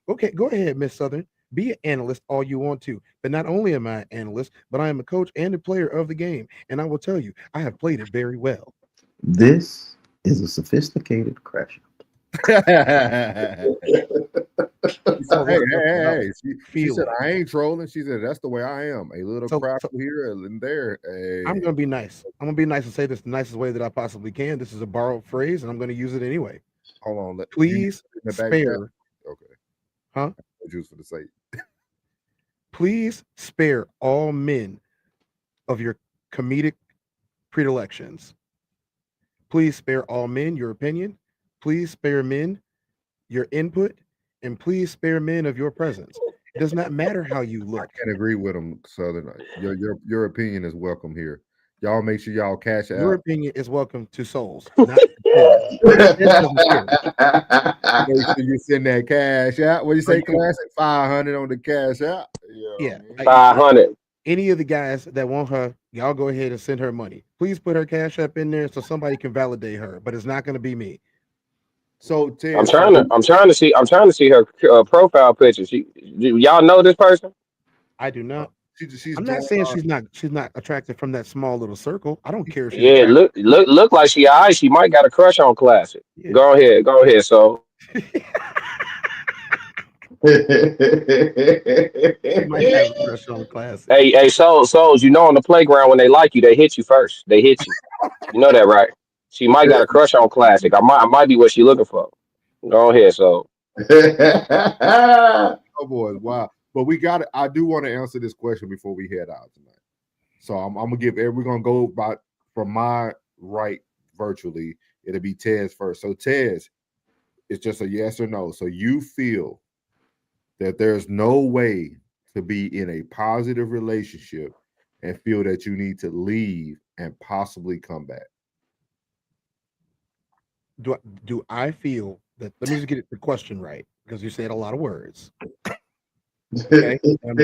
Okay, go ahead, Miss Southern. Be an analyst all you want to. But not only am I an analyst, but I am a coach and a player of the game. And I will tell you, I have played it very well. This is a sophisticated crash out. Hey. She said, I ain't trolling. She said, that's the way I am. A little crap here and there. Hey. I'm going to be nice. I'm going to be nice and say this the nicest way that I possibly can. This is a borrowed phrase, and I'm going to use it anyway. Hold on. Please spare. Okay. Huh? Just for the sake. Please spare all men of your comedic predilections. Please spare all men your opinion. Please spare men your input, and please spare men of your presence. It does not matter how you look. I can't agree with them, Southern. Your opinion is welcome here. Y'all make sure y'all cash out. Your opinion is welcome to souls. Not make sure you send that cash out. What do you say, Classic? 500 on the cash out. Yeah, 500. Any of the guys that want her, y'all go ahead and send her money. Please put her cash up in there so somebody can validate her, but it's not going to be me. So Ted, I'm trying to see her profile picture. Y'all know this person? I do not. She's I'm doing. not saying she's not attracted from that small little circle. I don't care if she's Yeah, attracted. look like she eyes. She might got a crush on Classic. Yeah. Go ahead. So She might have a crush on Classic. hey, souls, you know on the playground when they like you, they hit you first. They hit you. You know that, right? She might got a crush on Classic. I might be what she looking for. Go ahead, so Oh boy, wow. But we got it. I do want to answer this question before we head out tonight. So I'm gonna give we're gonna go by from my right virtually. It'll be Tez first. So Tez, it's just a yes or no. So you feel that there's no way to be in a positive relationship and feel that you need to leave and possibly come back. Do I feel that? Let me just get the question right because you said a lot of words. Okay, I'm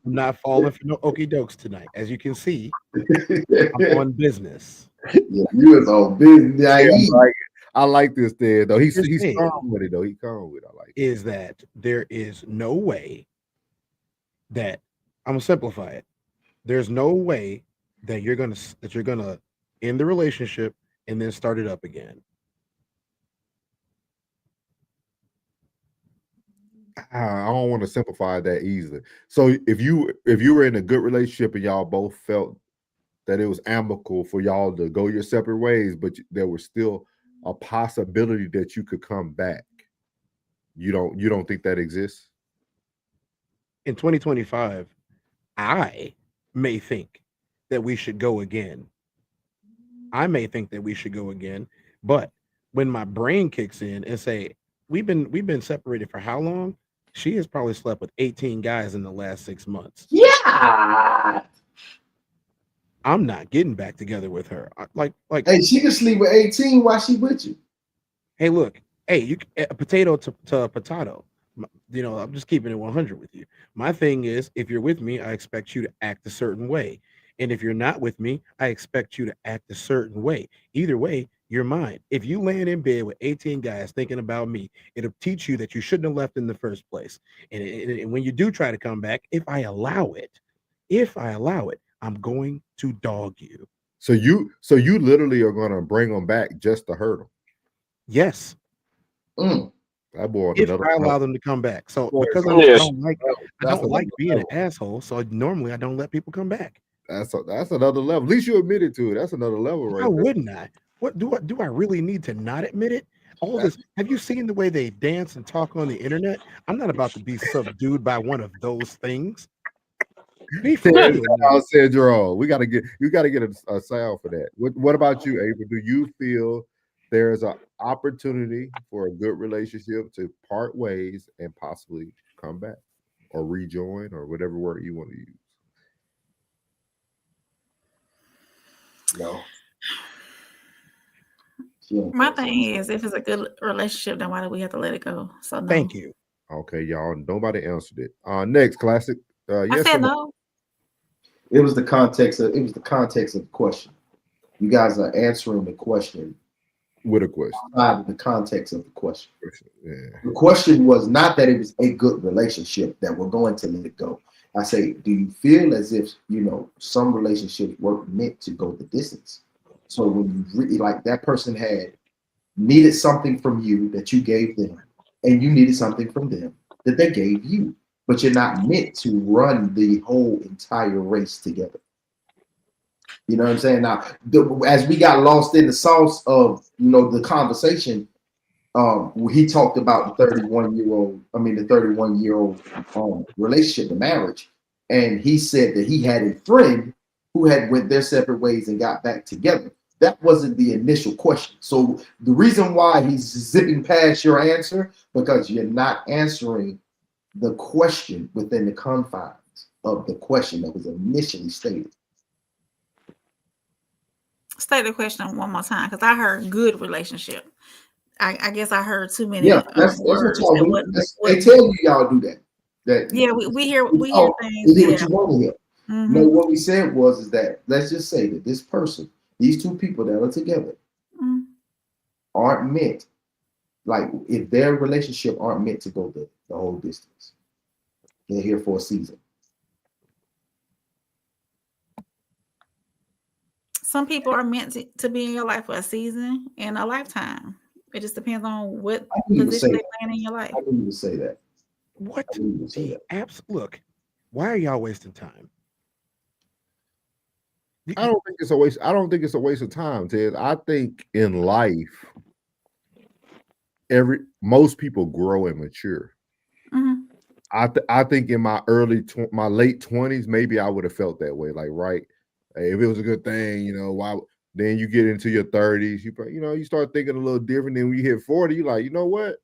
not falling for no okie dokes tonight. As you can see, I'm on business. Yeah, you was on business. Yeah, I like this there though. He's Here's calm with it though. He calm with it. I like it. is that there is no way that I'm gonna simplify it. There's no way that you're gonna end the relationship and then start it up again. I don't want to simplify that easily. So if you were in a good relationship and y'all both felt that it was amicable for y'all to go your separate ways, but there was still a possibility that you could come back. You don't think that exists? In 2025, I may think that we should go again. But when my brain kicks in and say, we've been separated for how long? She has probably slept with 18 guys in the last 6 months. Yeah. I'm not getting back together with her. Like Hey, she can sleep with 18 while she with you. Hey, look, you a potato to a potato. You know, I'm just keeping it 100 with you. My thing is, if you're with me, I expect you to act a certain way. And if you're not with me, I expect you to act a certain way. Either way, you're mine. If you land in bed with 18 guys thinking about me, it'll teach you that you shouldn't have left in the first place. And when you do try to come back, if I allow it, I'm going to dog you. So you literally are going to bring them back just to hurt them. Yes. That boy. If I allow them to come back. So because I don't like being an asshole, so normally I don't let people come back. That's another level. At least you admitted to it. That's another level, right? How wouldn't I? What do I really need to not admit it? All this. Have you seen the way they dance and talk on the internet? I'm not about to be subdued by one of those things. Be for real. Sandro, you got to get a sound for that. What about you, April? Do you feel there's an opportunity for a good relationship to part ways and possibly come back or rejoin or whatever word you want to use? No. My thing is, if it's a good relationship, then why do we have to let it go? So no. Thank you. Okay, y'all. Nobody answered it. Next, Classic. I Yes said or no? no. It was the context of the question. You guys are answering the question with a question. Outside of the context of the question. Yeah. The question was not that it was a good relationship that we're going to let it go. I say, do you feel as if some relationships weren't meant to go the distance? So when you really like that person had needed something from you that you gave them, and you needed something from them that they gave you, but you're not meant to run the whole entire race together. You know what I'm saying? Now, as we got lost in the sauce of the conversation, he talked about the 31-year-old relationship, the marriage, and he said that he had a friend who had went their separate ways and got back together. That wasn't the initial question. So the reason why he's zipping past your answer, because you're not answering the question within the confines of the question that was initially stated. State the question one more time, because I heard good relationship. I guess I heard too many. Yeah, that's words. what they tell you y'all do that. Yeah, we hear things. We hear what you want to hear. Mm-hmm. No, what we said is that let's just say that this person, these two people that are together, aren't meant. Like if their relationship aren't meant to go the whole distance, they're here for a season. Some people are meant to be in your life for a season and a lifetime. It just depends on what position they land in your life. I didn't even say that. What the apps? Look, why are y'all wasting time? I don't think it's a waste. I don't think it's a waste of time, Ted. I think in life, most people grow and mature. Mm-hmm. I think in my my late 20s, maybe I would have felt that way. Like, right, hey, if it was a good thing, why? Then you get into your 30s, you start thinking a little different. Then when you hit 40, you're like, you know what?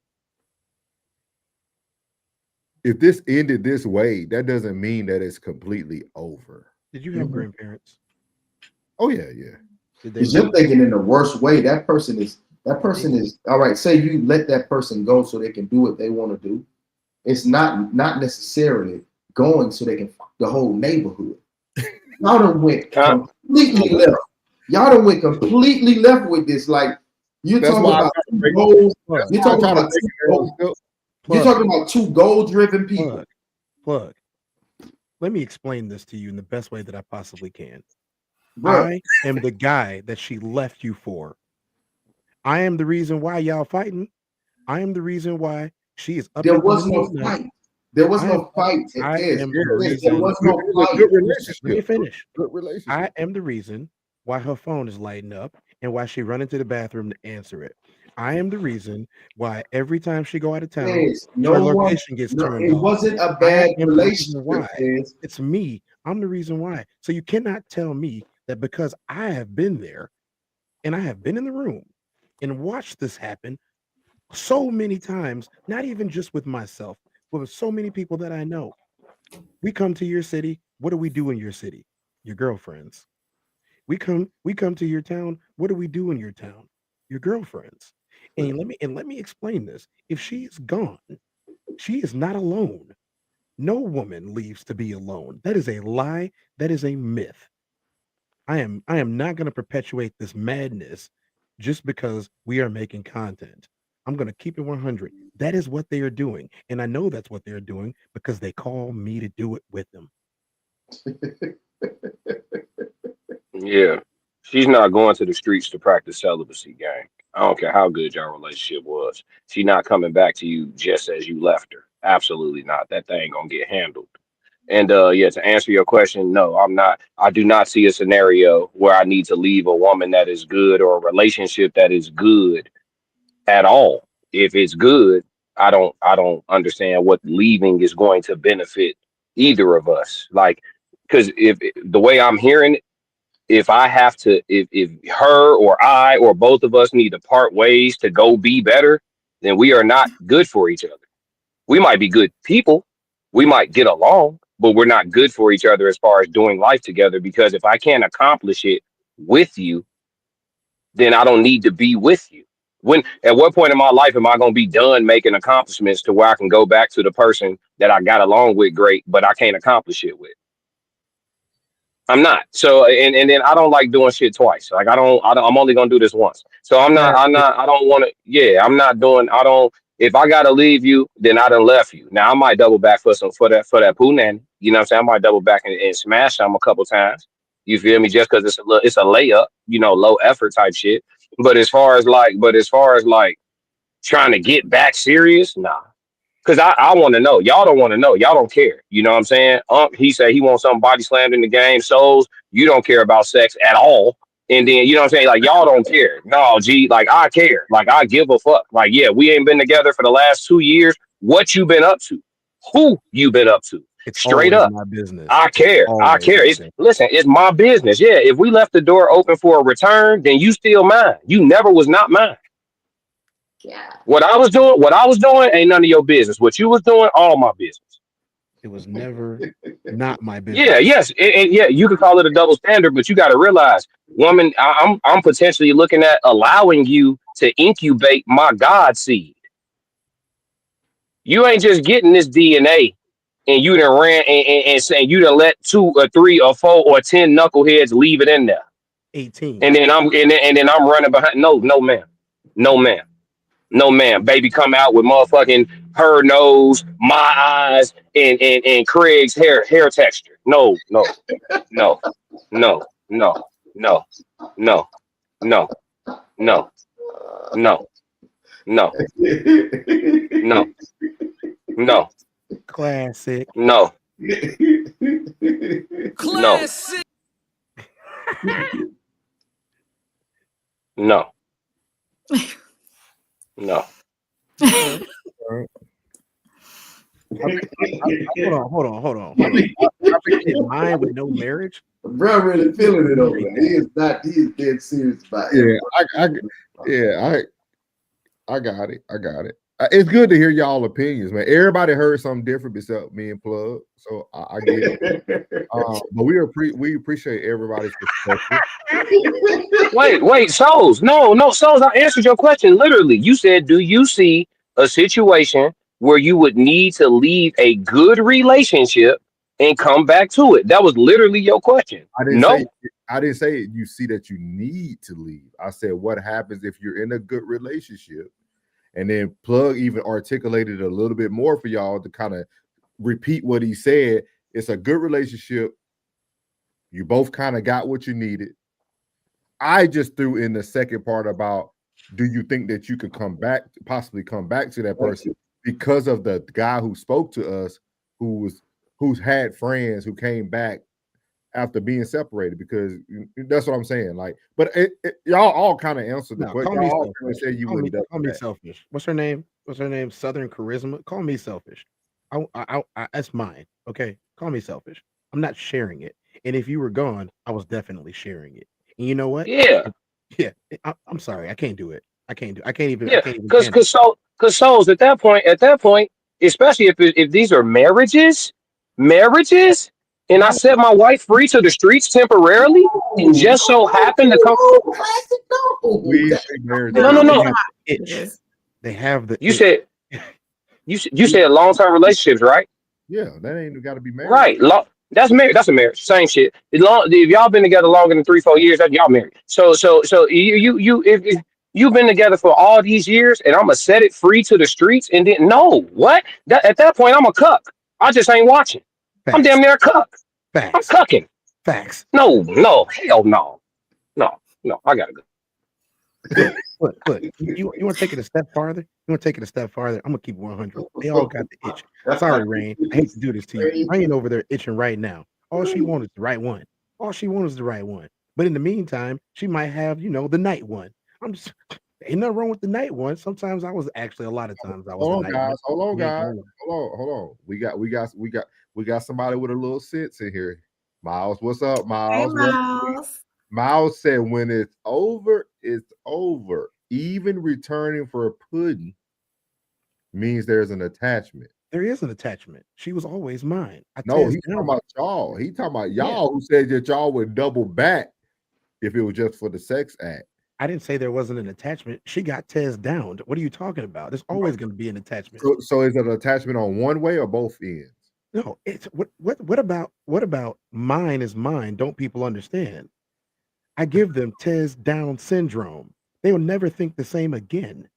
If this ended this way, that doesn't mean that it's completely over. Did you have grandparents? Oh yeah. Because you're thinking in the worst way. That person is all right. Say you let that person go so they can do what they want to do. It's not necessarily going so they can fuck the whole neighborhood. Y'all done went completely left. Y'all done went completely left with this. Like you're talking about goals. You're talking about you're talking about two goal-driven people. Plug. Let me explain this to you in the best way that I possibly can. Bruh. I am the guy that she left you for. I am the reason why y'all fighting. I am the reason why she is up. There was no fight. There was no fight. There was no fight. Let me finish. Good relationship. I am the reason why her phone is lighting up and why she run into the bathroom to answer it. I am the reason why every time she go out of town, her location gets turned off. It wasn't a bad relationship. It's me. I'm the reason why. So you cannot tell me that because I have been there and I have been in the room and watched this happen so many times, not even just with myself, but with so many people that I know. We come to your city. What do we do in your city? Your girlfriends. We come to your town. What do we do in your town? Your girlfriends. And let me explain this. If she is gone, she is not alone. No woman leaves to be alone. That is a lie. That is a myth. I am not going to perpetuate this madness just because we are making content. I'm going to keep it 100. That is what they are doing. And I know that's what they're doing because they call me to do it with them. Yeah. She's not going to the streets to practice celibacy, gang. I don't care how good your relationship was. She's not coming back to you just as you left her. Absolutely not. That thing gonna get handled. And yeah, to answer your question, no, I'm not. I do not see a scenario where I need to leave a woman that is good or a relationship that is good at all. If it's good, I don't understand what leaving is going to benefit either of us. Like, because if the way I'm hearing it, if I have to, if her or I or both of us need to part ways to go be better, then we are not good for each other. We might be good people, we might get along, but we're not good for each other as far as doing life together. Because if I can't accomplish it with you, then I don't need to be with you. When at what point in my life am I going to be done making accomplishments to where I can go back to the person that I got along with great, but I can't accomplish it with? I'm not. So and then I don't like doing shit twice. Like I'm only gonna do this once. So I don't want to, yeah, I'm not doing, if I gotta leave you, then I done left you. Now I might double back for that poo nanny. You know what I'm saying? I might double back and smash them a couple times. You feel me? Just because it's a layup, low effort type shit. But as far as like trying to get back serious, nah. Because I want to know. Y'all don't want to know. Y'all don't care. You know what I'm saying? He said he wants something body slammed in the game. Souls, you don't care about sex at all. And then, you know what I'm saying? Like, y'all don't care. No, G, like, I care. Like, I give a fuck. Like, yeah, we ain't been together for the last 2 years. What you been up to? Who you been up to? It's straight up. My business. I care. I care. Listen, it's my business. Yeah, if we left the door open for a return, then you still mine. You never was not mine. Yeah. What I was doing ain't none of your business. What you was doing, all my business. It was never not my business. Yeah, yes, and yeah, you could call it a double standard, but you got to realize, woman, I'm potentially looking at allowing you to incubate my God seed. You ain't just getting this DNA, and you done ran and saying you done let 2 or 3 or 4 or 10 knuckleheads leave it in there. 18. And then I'm running behind. No, ma'am. No, ma'am. No, ma'am. Baby come out with motherfucking her nose, my eyes, and Craig's hair texture. No. No, no, no, no, no, no, no, no, Classic. no, no, Classic. no, no. All right. Hold on. I forget mine with no marriage. Bro, really feeling it over there. He is not. He is dead serious about it. I got it. It's good to hear y'all opinions, man. Everybody heard something different except me and Plug, so I get it. But we appreciate everybody's perspective. Wait, Souls. No, Souls. I answered your question literally. You said, "Do you see a situation where you would need to leave a good relationship and come back to it?" That was literally your question. I didn't No. say you see that you need to leave. I said what happens if you're in a good relationship, and then Plug even articulated a little bit more for y'all to kind of repeat what he said. It's a good relationship. You both kind of got what you needed. I just threw in the second part about, do you think that you could possibly come back to that person because of the guy who spoke to us, who's had friends who came back after being separated, because that's what I'm saying. Like, but y'all all kind of answered the question. Call me Y'all all selfish. said you wouldn't. Call me selfish. What's her name? Southern Charisma. Call me selfish. That's mine. Okay. Call me selfish. I'm not sharing it. And if you were gone, I was definitely sharing it. And you know what? Yeah. Yeah. I'm sorry. I can't do it. I can't even. Yeah. I can't even. Handle it. Because Souls at that point, especially if these are marriages, and I set my wife free to the streets temporarily, and just so happened to come. Classic. No. We say marriage. No. They have the. You said you said long-term relationships, right? Yeah, that ain't got to be married. Right. That's marriage. That's a marriage. Same shit. If y'all been together longer than 3-4 years, that y'all married. So if you've been together for all these years, and I'm gonna set it free to the streets, and then no, what? At that point, I'm a cuck. I just ain't watching. I'm damn near a cuck. I'm cucking. Facts. No, hell no. I gotta go. Look, you want to take it a step farther? I'm gonna keep 100. They all got the itch. Sorry, Rain. I hate to do this to you. Rain over there itching right now. All she wants is the right one. But in the meantime, she might have, the night one. I'm just ain't nothing wrong with the night one. Sometimes a lot of times I was Hold the on, night guys. one. Hold on. We got somebody with a little sense in here. Miles, what's up, Miles? Hey, Miles. Miles said, when it's over, it's over. Even returning for a pudding means there's an attachment. There is an attachment. She was always mine. No, he's talking about y'all. He's talking about y'all who said that y'all would double back if it was just for the sex act. I didn't say there wasn't an attachment. She got Tez down. What are you talking about? There's always going to be an attachment. So is it an attachment on one way or both ends? No, it's what about mine is mine? Don't people understand? I give them Tez Down syndrome. They will never think the same again.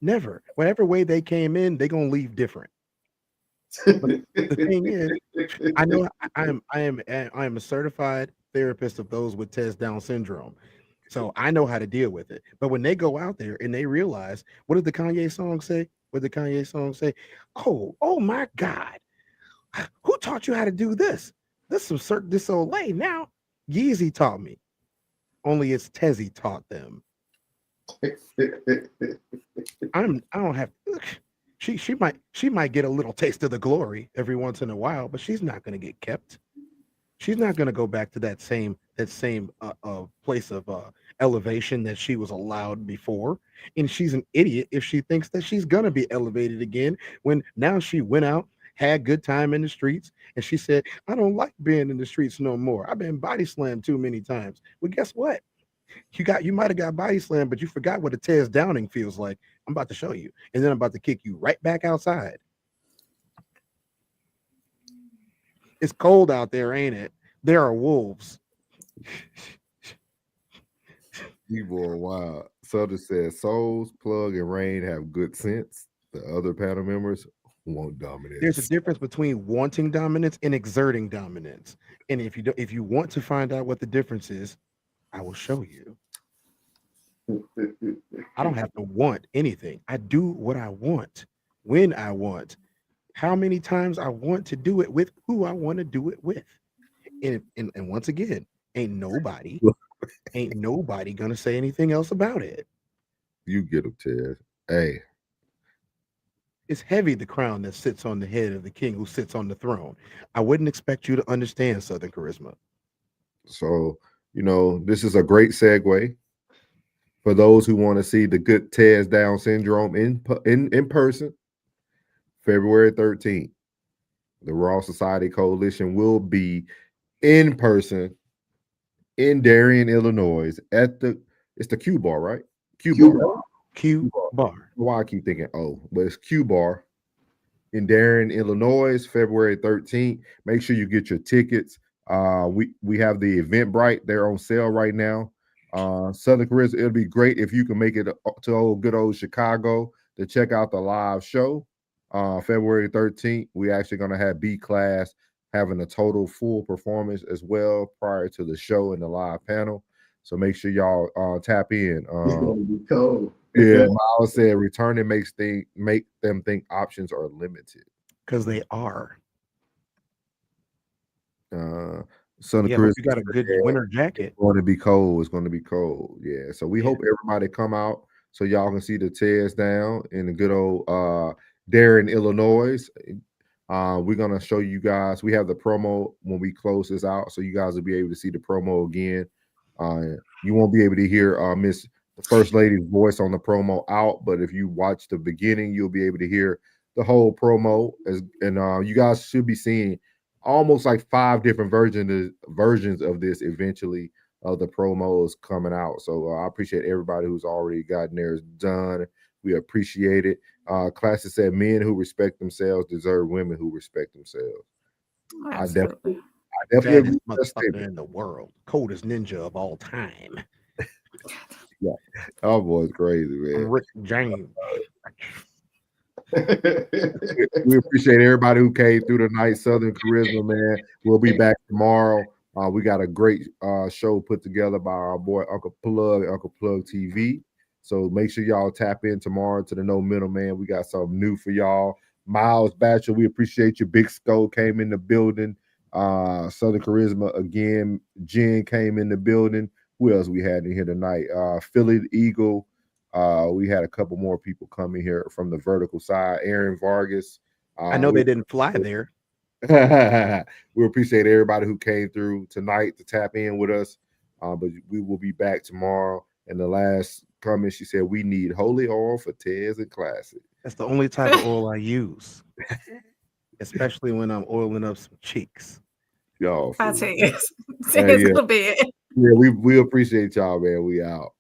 Never. Whatever way they came in, they're gonna leave different. But the thing is, I know I am a certified therapist of those with Tez Down syndrome. So I know how to deal with it. But when they go out there and they realize, what did the Kanye song say? Oh my God. Who taught you how to do this? This old lady now. Yeezy taught me. Only it's Tezzy taught them. I don't have she might get a little taste of the glory every once in a while, but she's not going to get kept. She's not going to go back to that same place of elevation that she was allowed before. And she's an idiot if she thinks that she's going to be elevated again when now she went out, had good time in the streets, and she said, I don't like being in the streets no more. I've been body slammed too many times. Well, guess what? You might have got body slammed, but you forgot what a Tez Downing feels like. I'm about to show you, and then I'm about to kick you right back outside. It's cold out there, ain't it? There are wolves. People are wild. Sutter says Souls, Plug, and Rain have good sense. The other panel members Want dominance. There's a difference between wanting dominance and exerting dominance. And if you want to find out what the difference is, I will show you. I don't have to want anything. I do what I want, when I want, how many times I want to do it with who I want to do it with. And once again, ain't nobody gonna say anything else about it. You get him, Ted. Hey. It's heavy, the crown that sits on the head of the king who sits on the throne. I wouldn't expect you to understand Southern charisma. So, this is a great segue for those who want to see the good Tez Down syndrome in person. February 13th, the Raw Society Coalition will be in person in Darien, Illinois it's the Q Bar, right? Q Bar. Why I keep thinking but it's Q Bar in Darien, Illinois, February 13th. Make sure you get your tickets. We have the Eventbrite. They're on sale right now. Southern Charisma, it'll be great if you can make it to good old Chicago to check out the live show. February 13th, we're actually going to have B-Class having a total full performance as well prior to the show and the live panel. So make sure y'all tap in. It's going to be cold. Yeah, Miles said returning make them think options are limited. Because they are. Son of Yeah, Chris, you got a good winter jacket. It's going to be cold. It's going to be cold. Yeah. So we hope everybody come out so y'all can see the Tez Down in the good old Darien, Illinois. We're gonna show you guys. We have the promo when we close this out, so you guys will be able to see the promo again. You won't be able to hear Miss the First Lady's voice on the promo out, but if you watch the beginning, you'll be able to hear the whole promo. And you guys should be seeing almost like 5 different versions of this eventually of the promos coming out. So I appreciate everybody who's already gotten theirs done. We appreciate it. Classic said men who respect themselves deserve women who respect themselves. Absolutely. I definitely motherfucker in the world. Coldest ninja of all time. Yeah. Our boy's crazy, man. Rick James. We appreciate everybody who came through tonight. Southern Charisma, man. We'll be back tomorrow. We got a great show put together by our boy Uncle Plug TV. So make sure y'all tap in tomorrow to the No Middleman. We got something new for y'all. Miles Batcher, we appreciate you. Big Skull came in the building. Southern Charisma again. Jen came in the building. Who else we had in here tonight? Philly Eagle. We had a couple more people coming here from the vertical side. Aaron Vargas. I know they didn't fly there. We appreciate everybody who came through tonight to tap in with us. But we will be back tomorrow. And the last comment, she said, we need holy oil for Tez and Classic. That's the only type of oil I use, especially when I'm oiling up some cheeks. Y'all, I tell you, yeah. a little bit. Yeah, we appreciate y'all, man. We out.